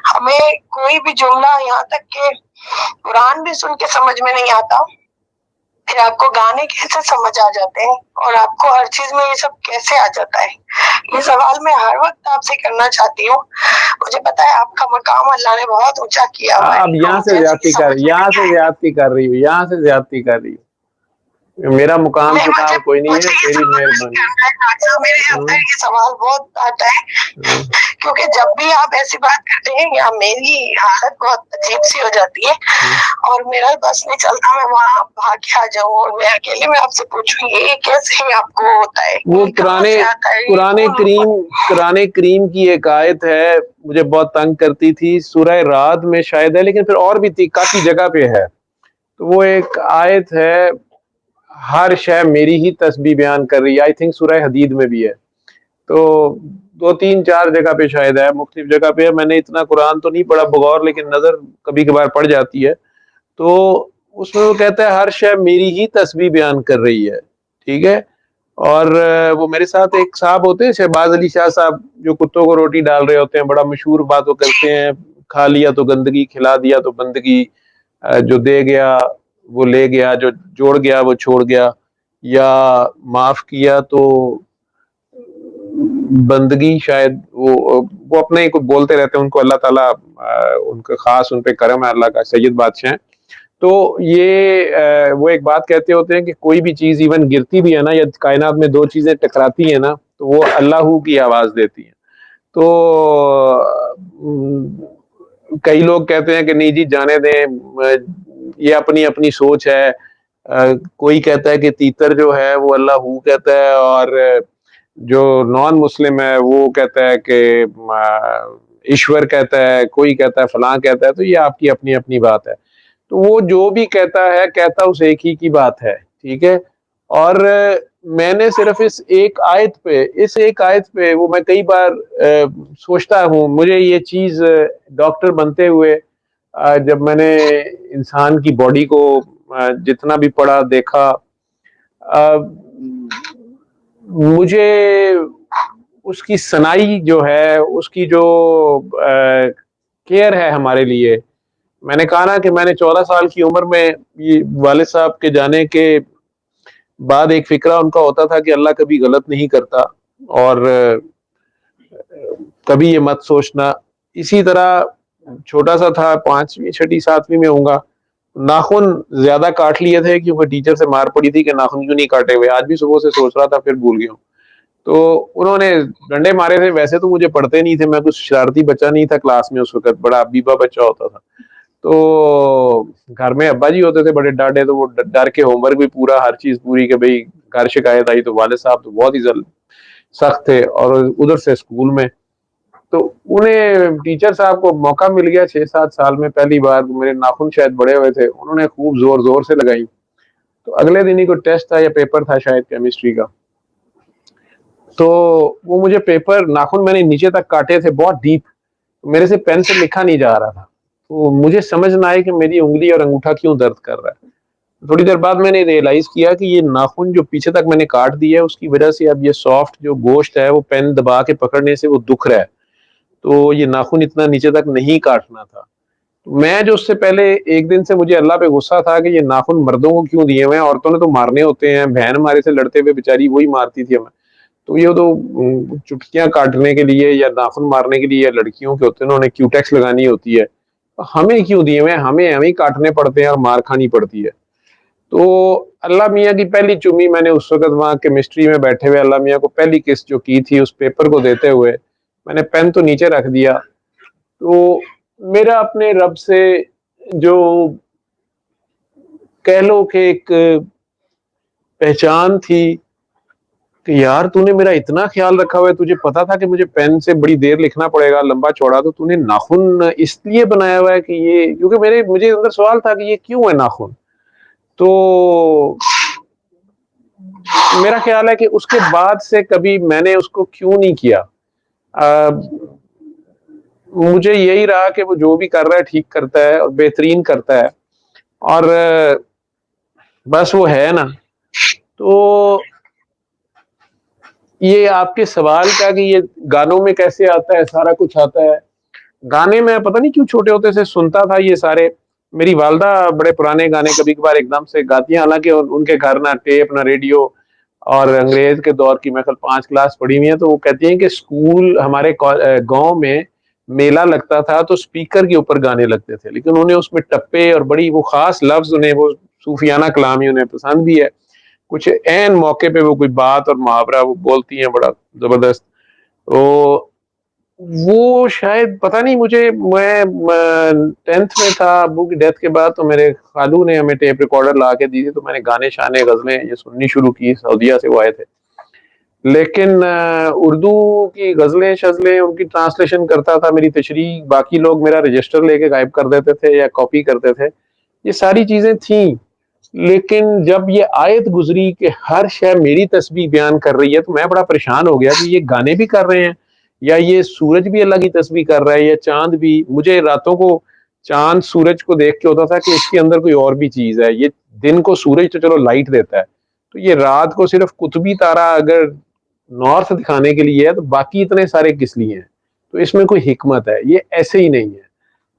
हमें कोई भी जुमला यहाँ तक के कुरान भी सुन के समझ में नहीं आता, फिर आपको गाने कैसे समझ आ जाते हैं और आपको हर चीज में ये सब कैसे आ जाता है। ये सवाल मैं हर वक्त आपसे करना चाहती हूँ। मुझे पता है आपका मकाम अल्लाह ने बहुत ऊंचा किया हुआ है। अब यहाँ से ज्यादती कर रही हो, यहाँ से ज्यादती कर रही हो। मेरा मुकाम के नाम कोई नहीं है, तेरी मेहरबानी। मेरे अंदर ये सवाल बहुत आता है क्योंकि जब भी आप ऐसी बात करते हैं या मेरी हालत बहुत अजीब सी हो जाती है और मेरा बस नहीं चलता, मैं वहाँ भाग के आ जाऊँ और मैं अकेले में आपसे पूछूं ये कैसे आपको होता है। वो कुरान करीम की एक आयत है, मुझे बहुत तंग करती थी, सूरह रात में शायद है, लेकिन फिर और भी थी, काफी जगह पे है। तो वो एक आयत है, हर शय मेरी ही तस्बीह बयान कर रही है, आई थिंक सूरह हदीद में भी है। तो 2-3-4 जगह पे शायद है, मुख्तलिफ जगह पे है। मैंने इतना कुरान तो नहीं पढ़ा बगौर, लेकिन नजर कभी कभार पड़ जाती है। तो उसमें वो कहता है हर शय मेरी ही तस्बीह बयान कर रही है, ठीक है। और वो मेरे साथ एक साहब होते हैं, शहबाज अली शाह साहब, जो कुत्तों को रोटी डाल रहे होते हैं, बड़ा मशहूर बात वो करते हैं, खा लिया तो गंदगी, खिला दिया तो बंदगी, जो दे गया वो ले गया, जो जोड़ गया वो छोड़ गया, या माफ किया तो बंदगी, शायद वो अपने को बोलते रहते हैं। उनको अल्लाह ताला उनका खास उन पे करम है, अल्लाह का सैयद बादशाह है। तो ये वो एक बात कहते होते हैं कि कोई भी चीज इवन गिरती भी है ना, या कायनात में दो चीजें टकराती है ना, तो वो अल्लाह की आवाज देती है। तो कई लोग कहते हैं कि नहीं जी जाने दें, ये अपनी अपनी सोच है। कोई कहता है कि तीतर जो है वो अल्लाह कहता है, और जो नॉन मुस्लिम है वो कहता है कि ईश्वर कहता है, कोई कहता है फलां कहता है। तो ये आपकी अपनी अपनी बात है। तो वो जो भी कहता है, कहता उस एक ही की बात है, ठीक है। और मैंने सिर्फ इस एक आयत पे वो मैं कई बार सोचता हूँ, मुझे ये चीज डॉक्टर बनते हुए जब मैंने इंसान की बॉडी को जितना भी पढ़ा देखा, मुझे उसकी सनाई जो है, उसकी जो केयर है हमारे लिए। मैंने कहा ना कि मैंने 14 साल की उम्र में ये वालिद साहब के जाने के बाद एक फिक्रा उनका होता था कि अल्लाह कभी गलत नहीं करता, और कभी ये मत सोचना। इसी तरह छोटा सा था, 5वीं 6वीं 7वीं में होऊंगा, नाखून ज्यादा काट लिए थे क्योंकि टीचर से मार पड़ी थी कि नाखून क्यों नहीं काटे हुए। आज भी सुबह से सोच रहा था, फिर भूल गया। तो उन्होंने डंडे मारे थे। वैसे तो मुझे पढ़ते नहीं थे, मैं कुछ शरारती बच्चा नहीं था क्लास में उस वक्त, बड़ा बीबा बच्चा होता था। तो घर में अब्बा जी होते थे बड़े डांटे, तो वो डर के होमवर्क भी पूरा, हर चीज पूरी, कि भाई घर शिकायत आई तो वालिद साहब तो बहुत ही सख्त थे। और उधर से स्कूल में तो उन्हें टीचर साहब को मौका मिल गया 6-7 साल में, पहली बार मेरे नाखून शायद बड़े हुए थे, उन्होंने खूब जोर जोर से लगाई। तो अगले दिन ही कोई टेस्ट था या पेपर था शायद केमिस्ट्री का, तो वो मुझे पेपर, नाखून मैंने नीचे तक काटे थे बहुत डीप, मेरे से पेन से लिखा नहीं जा रहा था। तो मुझे समझ ना आए कि मेरी उंगली और अंगूठा क्यों दर्द कर रहा है। थोड़ी देर बाद मैंने रियलाइज किया कि ये नाखून जो पीछे तक मैंने काट दिया है उसकी वजह से अब ये सॉफ्ट जो गोश्त है वो पेन दबा के पकड़ने से वो दुख रहा है, तो ये नाखून इतना नीचे तक नहीं काटना था। मैं जो उससे पहले एक दिन से मुझे अल्लाह पे गुस्सा था कि ये नाखून मर्दों को क्यों दिए हुए हैं, औरतों ने तो मारने होते हैं, बहन हमारे से लड़ते हुए बेचारी वही मारती थी हमें। तो ये तो चुटकियां काटने के लिए या नाखून मारने के लिए या लड़कियों के होते हैं, उन्होंने क्यूटेक्स लगानी होती है, तो हमें क्यों दिए हुए हैं, हमें हमें काटने पड़ते हैं और मार खानी पड़ती है। तो अल्लाह मियाँ की पहली चुम्मी मैंने उस वक्त वहाँ केमिस्ट्री में बैठे हुए अल्लाह मियाँ को पहली किस जो की थी उस पेपर को देते हुए, मैंने पेन तो नीचे रख दिया। तो मेरा अपने रब से जो कह लो कि एक पहचान थी कि यार तूने मेरा इतना ख्याल रखा हुआ है, तुझे पता था कि मुझे पेन से बड़ी देर लिखना पड़ेगा लंबा चौड़ा, तो तूने नाखून इसलिए बनाया हुआ है कि ये, क्योंकि मुझे अंदर सवाल था कि ये क्यों है नाखून। तो मेरा ख्याल है कि उसके बाद से कभी मैंने उसको क्यों नहीं किया। मुझे यही रहा कि वो जो भी कर रहा है ठीक करता है और बेहतरीन करता है, और बस वो है ना। तो ये आपके सवाल का कि ये गानों में कैसे आता है, सारा कुछ आता है। गाने में पता नहीं क्यों छोटे होते से सुनता था ये सारे। मेरी वालदा बड़े पुराने गाने कभी कभार एकदम से गाती हैं, हालांकि उनके घर ना टेप ना रेडियो, और अंग्रेज के दौर की मैं कल 5 क्लास पढ़ी हुई है, तो वो कहती हैं कि स्कूल हमारे गांव में मेला लगता था तो स्पीकर के ऊपर गाने लगते थे, लेकिन उन्हें उसमें टप्पे और बड़ी वो खास लफ्ज, उन्हें वो सूफियाना कलामी उन्हें पसंद भी है। कुछ एन मौके पे वो कोई बात और मुहावरा वो बोलती हैं बड़ा जबरदस्त। तो वो शायद पता नहीं, मैं 10th में था, अबू की डेथ के बाद तो मेरे खालू ने हमें टेप रिकॉर्डर ला के दी थी, तो मैंने गाने शाने गजलें ये सुननी शुरू की। सऊदीया से वो आए थे, लेकिन उर्दू की गजलें शजलें उनकी ट्रांसलेशन करता था, मेरी तशरीह बाकी लोग मेरा रजिस्टर लेके गायब कर देते थे या कॉपी करते थे, ये सारी चीजें थी। लेकिन जब ये आयत गुजरी कि हर शय मेरी तस्बीह बयान कर रही है, तो मैं बड़ा परेशान हो गया कि ये गाने भी कर रहे हैं, या ये सूरज भी अल्लाह की तस्बीह कर रहा है, या चांद भी। मुझे रातों को चांद सूरज को देख के होता था कि इसके अंदर कोई और भी चीज है। ये दिन को सूरज तो चलो लाइट देता है, तो ये रात को सिर्फ कुतुबी तारा अगर नॉर्थ दिखाने के लिए है, तो बाकी इतने सारे किस लिए हैं, तो इसमें कोई हिकमत है, ये ऐसे ही नहीं है।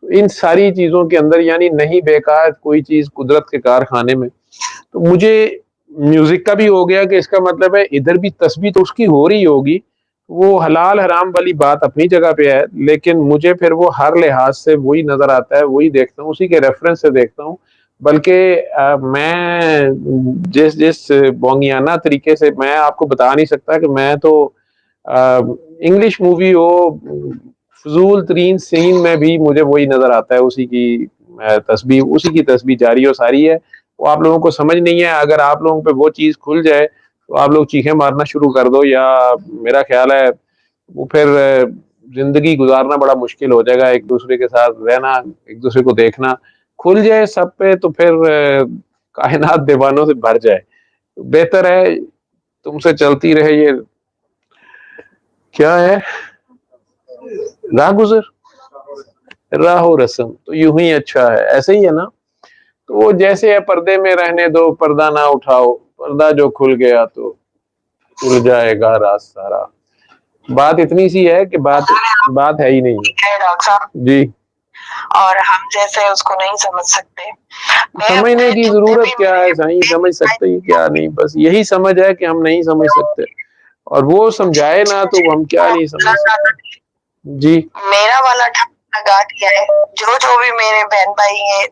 तो इन सारी चीजों के अंदर यानी नहीं बेकार कोई चीज कुदरत के कारखाने में। तो मुझे म्यूजिक का भी हो गया कि इसका मतलब है इधर भी तस्बीह तो उसकी हो रही होगी, वो हलाल हराम वाली बात अपनी जगह पे है, लेकिन मुझे फिर वो हर लिहाज से वही नजर आता है, वही देखता हूँ, उसी के रेफरेंस से देखता हूँ। बल्कि मैं जिस जिस बोंगियाना तरीके से, मैं आपको बता नहीं सकता कि मैं तो इंग्लिश मूवी हो फजूल तरीन सीन में भी मुझे वही नजर आता है, उसी की तस्बीह, उसी की तस्बीह जारी और सारी है। वो आप लोगों को समझ नहीं है, अगर आप लोगों पे वो चीज खुल जाए तो आप लोग चीखें मारना शुरू कर दो, या मेरा ख्याल है वो फिर जिंदगी गुजारना बड़ा मुश्किल हो जाएगा, एक दूसरे के साथ रहना, एक दूसरे को देखना खुल जाए सब पे, तो फिर कायनात दीवानों से भर जाए। बेहतर है तुमसे चलती रहे ये क्या है, राह गुजर, राहो रस्म, तो यूं ही अच्छा है, ऐसे ही है ना। तो वो जैसे है, पर्दे में रहने दो, पर्दा ना उठाओ, पर्दा जो खुल गया तो खुल जाएगा राज सारा। बात इतनी सी है कि बात है ही नहीं है। डॉक्टर साहब जी, और हम जैसे उसको नहीं समझ सकते। समझने की जरूरत क्या है साईं, समझ सकते ही क्या नहीं, बस यही समझ है कि हम नहीं समझ सकते, और वो समझाए ना तो हम क्या नहीं समझ सकते। जी, मेरा वाला ठप्पा लगा दिया है। जो जो भी मेरे बहन भाई हैं,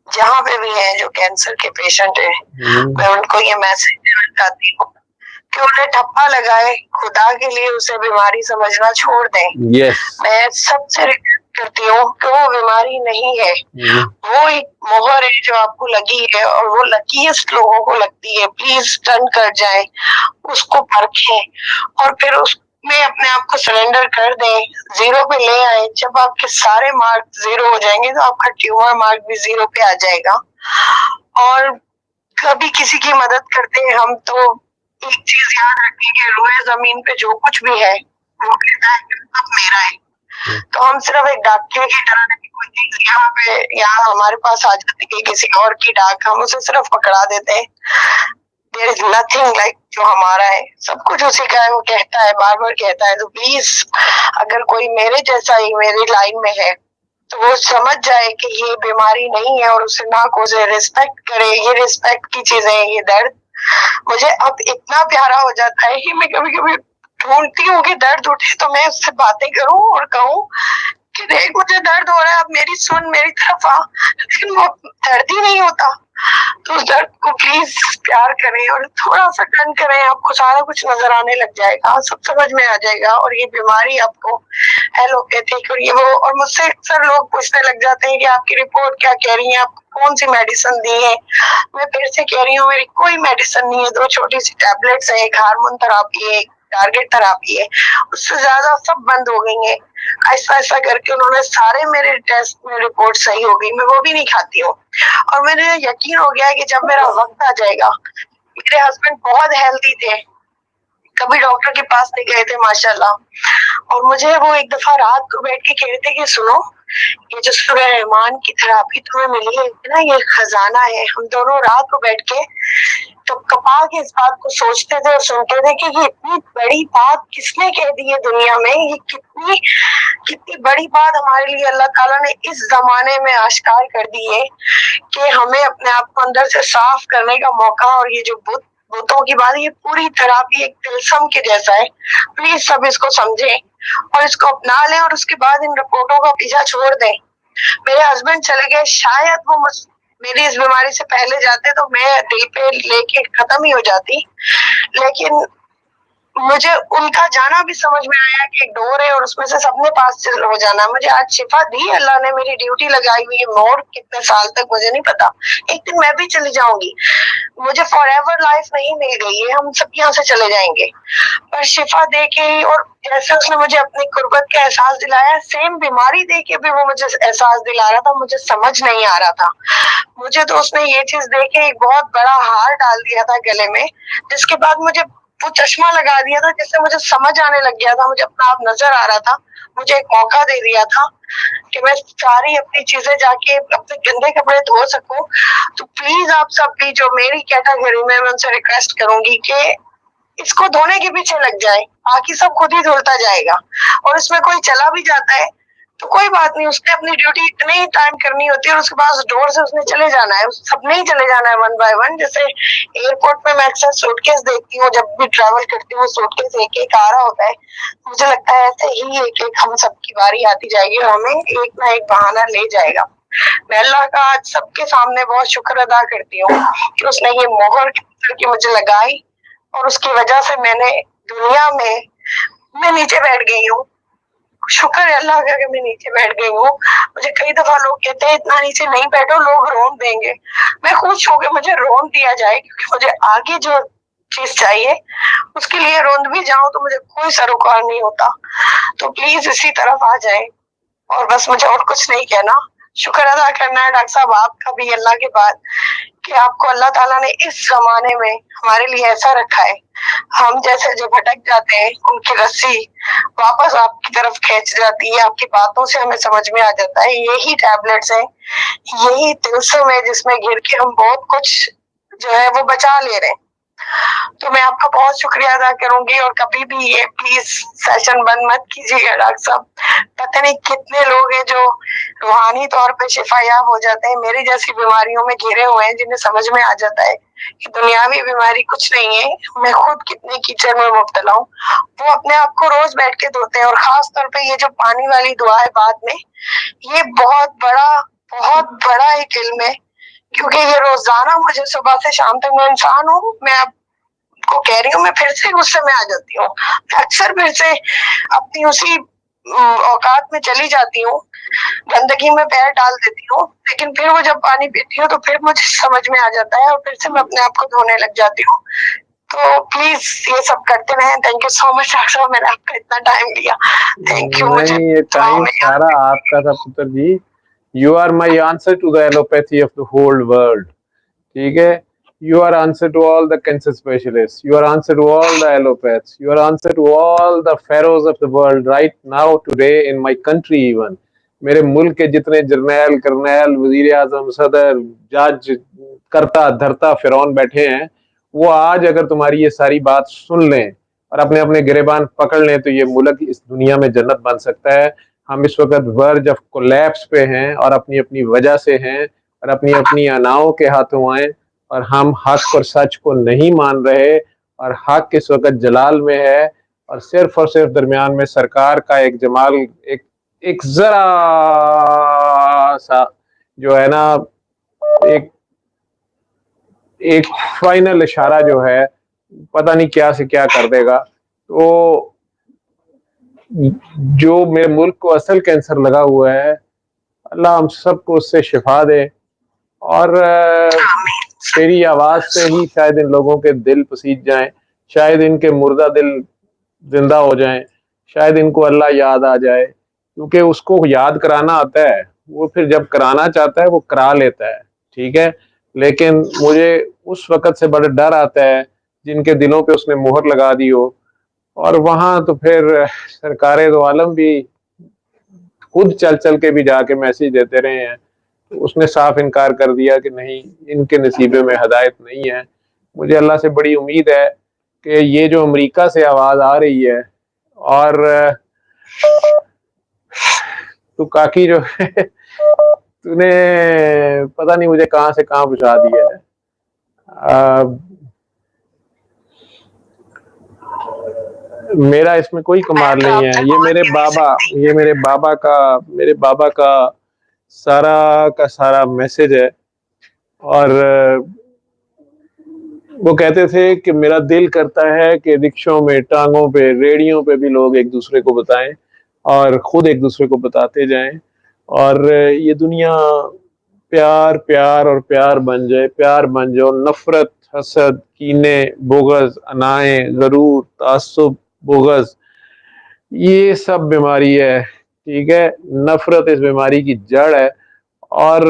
जहाँ पे भी हैं जो कैंसर के पेशेंट है, मैं उनको ये मैसेज देना चाहती हूँ कि उन्हें ठप्पा लगाए, खुदा के लिए उसे बीमारी समझना छोड़ दें। मैं सबसे रिक्वेस्ट करती हूँ कि वो बीमारी नहीं है, वो एक मोहर है जो आपको लगी है, और वो लकीस्ट लोगों को लगती है। प्लीज टर्न कर जाए, उसको परखें और फिर उसमें अपने आप को सरेंडर कर दें, जीरो पे ले आए। जब आपके सारे मार्क जीरो हो जाएंगे तो आपका ट्यूमर मार्क भी जीरो पे आ जाएगा। और कभी किसी की मदद करते हैं हम तो एक चीज याद रखें कि रोए जमीन पे जो कुछ भी है वो कहता है कि सब मेरा है। तो हम सिर्फ एक डाकिये की तरह नहीं, कोई यहाँ पे यहाँ हमारे पास आ जाती है किसी और की डाक, हम उसे सिर्फ पकड़ा देते हैं। देयर इज नथिंग लाइक जो हमारा है, सब कुछ उसी का है। वो कहता है, बार बार कहता है। तो प्लीज अगर कोई मेरे जैसा ही मेरी लाइन में है तो वो समझ जाए कि ये बीमारी नहीं है और उसे ना को उसे रिस्पेक्ट करे। ये रिस्पेक्ट की चीजें हैं। ये दर्द मुझे अब इतना प्यारा हो जाता है कि मैं कभी कभी ढूंढती हूँ कि दर्द उठे तो मैं उससे बातें करूं और कहूं कि देख मुझे दर्द हो रहा है, अब मेरी सुन, मेरी तरफ आ। लेकिन वो दर्द ही नहीं होता। तो उस दर्द को प्लीज प्यार करें और थोड़ा सा टर्न करें, आपको सारा कुछ नजर आने लग जाएगा, सब समझ में आ जाएगा। और ये बीमारी आपको एलोपैथिक और ये वो, और मुझसे अक्सर लोग पूछने लग जाते हैं कि आपकी रिपोर्ट क्या कह रही है, आपको कौन सी मेडिसिन दी है। मैं फिर से कह रही हूँ, मेरी कोई मेडिसिन नहीं है। 2 छोटी सी टैबलेट्स है, एक हार्मोन थेरापी है, एक टारगेट थेरापी है। उससे ज्यादा सब बंद हो गई है। ऐसा ऐसा करके उन्होंने सारे मेरे टेस्ट में रिपोर्ट सही हो गई, मैं वो भी नहीं खाती हूँ। और मुझे यकीन हो गया है कि जब मेरा वक्त आ जाएगा, मेरे हस्बैंड बहुत हेल्दी थे, कभी डॉक्टर के पास नहीं गए थे माशाल्लाह। और मुझे वो एक दफा रात को बैठ के कह रहे थे कि सुनो, ये जो सूरह रहमान की थेरापी तुम्हें मिली है ना, ये खजाना है। हम दोनों रात को बैठ के तो कपा के इस बात को सोचते थे और सुनते थे कि ये इतनी बड़ी बात किसने कह दी है दुनिया में। ये कितनी कितनी बड़ी बात हमारे लिए अल्लाह ताला ने इस जमाने में आश्कार कर दी है कि हमें अपने आप को अंदर से साफ करने का मौका। और ये जो बुतों की बात, ये पूरी थेरापी एक तिलस्म के जैसा है। प्लीज सब इसको समझें और इसको अपना लें और उसके बाद इन रिपोर्टों का पीछा छोड़ दें। मेरे हस्बैंड चले गए, शायद वो मेरी इस बीमारी से पहले जाते तो मैं दिल पे लेके खत्म ही हो जाती। लेकिन मुझे उनका जाना भी समझ में आया कि एक डोर है और उसमें से सबने पास हो जाना। मुझे आज शिफा दी अल्लाह ने, मेरी ड्यूटी लगाई हुई है मोर कितने साल तक मुझे नहीं पता। एक दिन मैं भी चली जाऊंगी, मुझे फॉर एवर लाइफ नहीं मिल गई है, हम सब यहाँ से चले जाएंगे। पर शिफा दे के ही, और जैसे उसने मुझे अपनी कुर्बत का एहसास दिलाया, सेम बीमारी दे के भी वो मुझे एहसास दिला रहा था। मुझे समझ नहीं आ रहा था। मुझे तो उसने ये चीज दे के एक बहुत बड़ा हार डाल दिया था गले में, जिसके बाद मुझे वो चश्मा लगा दिया था, जिससे मुझे समझ आने लग गया था, मुझे अपना आप नजर आ रहा था। मुझे एक मौका दे दिया था कि मैं सारी अपनी चीजें जाके अपने गंदे कपड़े धो सकूं। तो प्लीज आप सब भी जो मेरी कैटेगरी में, मैं उनसे रिक्वेस्ट करूंगी कि इसको धोने के पीछे लग जाए, बाकी सब खुद ही धुलता जाएगा। और इसमें कोई चला भी जाता है तो कोई बात नहीं, उसने अपनी ड्यूटी इतने ही टाइम करनी होती है और उसके बाद डोर से उसने चले जाना है। सबने ही चले जाना है 1 बाय 1। जैसे एयरपोर्ट में मैं अक्सर सूटकेस देखती हूँ, जब भी ट्रैवल करती हूँ सूटकेस एक एक आ रहा होता है। मुझे लगता है ऐसे ही एक एक हम सबकी बारी आती जाएगी और हमें एक ना एक बहाना ले जाएगा। मैं अल्लाह का आज सबके सामने बहुत शुक्र अदा करती हूँ कि उसने ये मोहर करके मुझे लगाई और उसकी वजह से मैंने दुनिया में मैं नीचे बैठ गई हूँ। शुक्र है अल्लाह का कि मैं नीचे बैठ गई हूँ। मुझे कई दफा लोग कहते हैं इतना नीचे नहीं बैठो, लोग रोन देंगे। मैं खुश हूँ कि मुझे रोन दिया जाए, क्योंकि मुझे आगे जो चीज चाहिए उसके लिए रोन भी जाऊं तो मुझे कोई सरोकार नहीं होता। तो प्लीज इसी तरफ आ जाए और बस मुझे और कुछ नहीं कहना, शुक्र अदा करना है डॉक्टर साहब आपका भी अल्लाह के बाद कि आपको अल्लाह ताला ने इस जमाने में हमारे लिए ऐसा रखा है। हम जैसे जो भटक जाते हैं उनकी रस्सी वापस आपकी तरफ खींच जाती है। आपकी बातों से हमें समझ में आ जाता है यही टैबलेट्स हैं, यही तिलस्म है जिसमें गिर के हम बहुत कुछ जो है वो बचा ले रहे हैं। तो मैं आपका बहुत शुक्रिया अदा करूंगी और कभी भी ये प्लीज सेशन बंद मत कीजिएगा डॉक्टर साहब। पता नहीं कितने लोग हैं जो रूहानी तौर पे शिफायाब हो जाते हैं, मेरी जैसी बीमारियों में घिरे हुए हैं, जिन्हें समझ में आ जाता है कि दुनियावी बीमारी कुछ नहीं है। मैं खुद कितने कीचड़ में मुब्तला हूँ, वो अपने आप को रोज बैठ के धोते हैं। और खास तौर पे ये जो पानी वाली दुआ है बाद में, ये बहुत बड़ा एक इल्म है, क्योंकि ये रोजाना मुझे सुबह से शाम तक, मैं इंसान हूँ, मैं आपको कह रही हूँ, मैं फिर से गुस्से में आ जाती हूँ, अक्सर फिर से अपनी उसी औकात में चली जाती हूँ, गंदगी में पैर डाल देती हूँ। लेकिन फिर वो जब पानी पीती हूँ तो फिर मुझे समझ में आ जाता है और फिर से मैं अपने आप को धोने लग जाती हूँ। तो प्लीज ये सब करते रहे। Thank you so much doctor साहब, मैंने आपका इतना टाइम लिया। Thank you. मुझे नहीं, ये टाइम सारा आपका था पुत्र जी। You are my answer to the allopathy of the whole world. ठीक है, you are answer to all the cancer specialists, you are answer to all the allopaths, you are answer to all the pharaohs of the world right now today in my country even. मेरे मुल्क के जितने जर्नैल करनैल वजीर आजम सदर जज करता धरता फिरौन बैठे हैं, वो आज अगर तुम्हारी ये सारी बात सुन लें और अपने अपने गिरेबान पकड़ लें तो ये मुल्क इस दुनिया में जन्नत बन सकता है। हम इस वक्त वर्ज ऑफ कोलैप्स पे हैं और अपनी अपनी वजह से हैं और अपनी अपनी अनाओं के हाथों आए, और हम हक और सच को नहीं मान रहे, और हक इस वक्त जलाल में है और सिर्फ दरमियान में सरकार का एक जमाल, एक एक जरा सा जो है ना, एक एक फाइनल इशारा जो है, पता नहीं क्या से क्या कर देगा। तो जो मेरे मुल्क को असल कैंसर लगा हुआ है, अल्लाह हम सबको उससे शिफा दे, और तेरी आवाज से ही शायद इन लोगों के दिल पसीज जाएं, शायद इनके मुर्दा दिल जिंदा हो जाएं, शायद इनको अल्लाह याद आ जाए, क्योंकि उसको याद कराना आता है, वो फिर जब कराना चाहता है वो करा लेता है, ठीक है। लेकिन मुझे उस वक्त से बड़ा डर आता है जिनके दिलों पे उसने मोहर लगा दी हो, और वहां तो फिर सरकारें दो आलम भी खुद चल चल के भी जाके मैसेज देते रहे हैं, तो उसने साफ इनकार कर दिया कि नहीं, इनके नसीबे में हदायत नहीं है। मुझे अल्लाह से बड़ी उम्मीद है कि ये जो अमेरिका से आवाज आ रही है, और तू काकी जो है तूने पता नहीं मुझे कहां से कहां पहुंचा दिया है। आ, मेरा इसमें कोई मैं कमाल तो नहीं अब है, तक ये बोल मेरे भी नहीं बाबा सकती। ये मेरे बाबा का सारा का सारा मैसेज है। और वो कहते थे कि मेरा दिल करता है कि रिक्शों में, टांगों पे, रेडियो पे भी लोग एक दूसरे को बताएं और खुद एक दूसरे को बताते जाएं, और ये दुनिया प्यार प्यार और प्यार बन जाए, प्यार बन जाओ, नफरत, हसद, कीने, बुगज, अनाए, गरूर, तासुब, बुगज, ये सब बीमारी है, ठीक है। नफरत इस बीमारी की जड़ है, और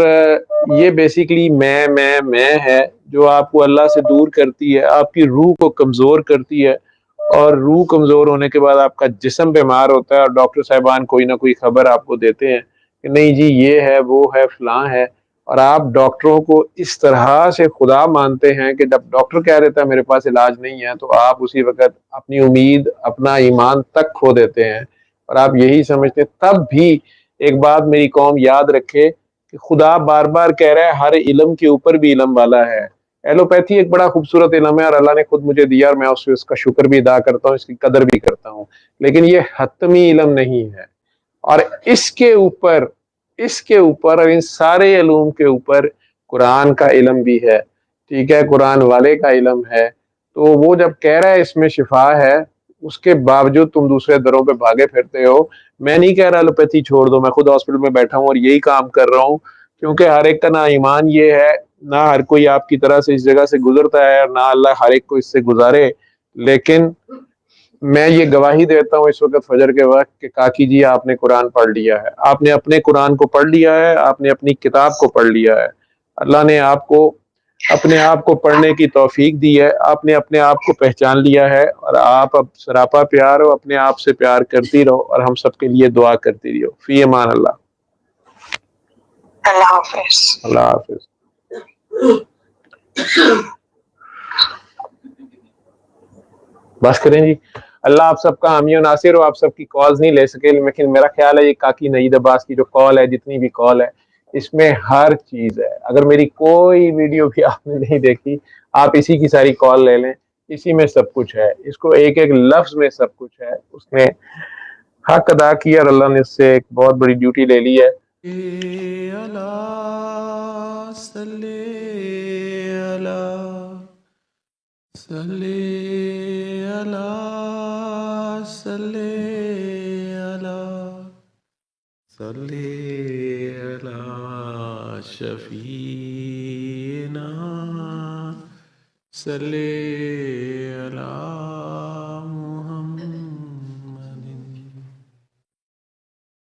ये बेसिकली मैं है, जो आपको अल्लाह से दूर करती है, आपकी रूह को कमजोर करती है, और रूह कमजोर होने के बाद आपका जिस्म बीमार होता है, और डॉक्टर साहबान कोई ना कोई खबर आपको देते हैं कि नहीं जी ये है, वो है, फलां है, और आप डॉक्टरों को इस तरह से खुदा मानते हैं कि जब डॉक्टर कह देता है मेरे पास इलाज नहीं है, तो आप उसी वक्त अपनी उम्मीद, अपना ईमान तक खो देते हैं, और आप यही समझते हैं। तब भी एक बात मेरी कौम याद रखे कि खुदा बार बार कह रहा है हर इल्म के ऊपर भी इल्म वाला है। एलोपैथी एक बड़ा खूबसूरत इल्म है और अल्लाह ने खुद मुझे दिया, और मैं उससे उसका शुक्र भी अदा करता हूँ, इसकी कदर भी करता हूँ, लेकिन ये हतमी इल्म नहीं है। और इसके ऊपर और इन सारे इल्म के ऊपर कुरान का इल्म भी है, ठीक है, कुरान वाले का इल्म है। तो वो जब कह रहा है इसमें शिफा है, उसके बावजूद तुम दूसरे दरों पे भागे फिरते हो। मैं नहीं कह रहा एलोपैथी छोड़ दो, मैं खुद हॉस्पिटल में बैठा हूँ और यही काम कर रहा हूँ, क्योंकि हर एक का ना ईमान ये है, ना हर कोई आपकी तरह से इस जगह से गुजरता है, और ना अल्लाह हर एक को इससे गुजारे। लेकिन मैं ये गवाही देता हूँ इस वक्त फजर के वक्त कि काकी जी आपने कुरान पढ़ लिया है, आपने अपने कुरान को पढ़ लिया है, आपने अपनी किताब को पढ़ लिया है। अल्लाह ने आपको अपने आप को पढ़ने की तौफीक दी है, आपने अपने आप को पहचान लिया है, और आप अब सरापा प्यार हो, अपने आप से प्यार करती रहो, और हम सबके लिए दुआ करती रहो। फी अमान अल्लाह। अल्लाह हाफिज। अल्लाह हाफिज। बस करें जी। अल्लाह आप सबका हामी और नासिर हो। आप सबकी कॉल्स नहीं ले सके, लेकिन मेरा ख्याल है ये काकी नईद अब्बास की जो कॉल है, जितनी भी कॉल है, इसमें हर चीज है। अगर मेरी कोई वीडियो भी आपने नहीं देखी, आप इसी की सारी कॉल ले लें, इसी में सब कुछ है, इसको एक एक लफ्ज में सब कुछ है। उसने हक अदा किया और अल्लाह ने उससे एक बहुत बड़ी ड्यूटी ले ली है। शफीना सल्ले अला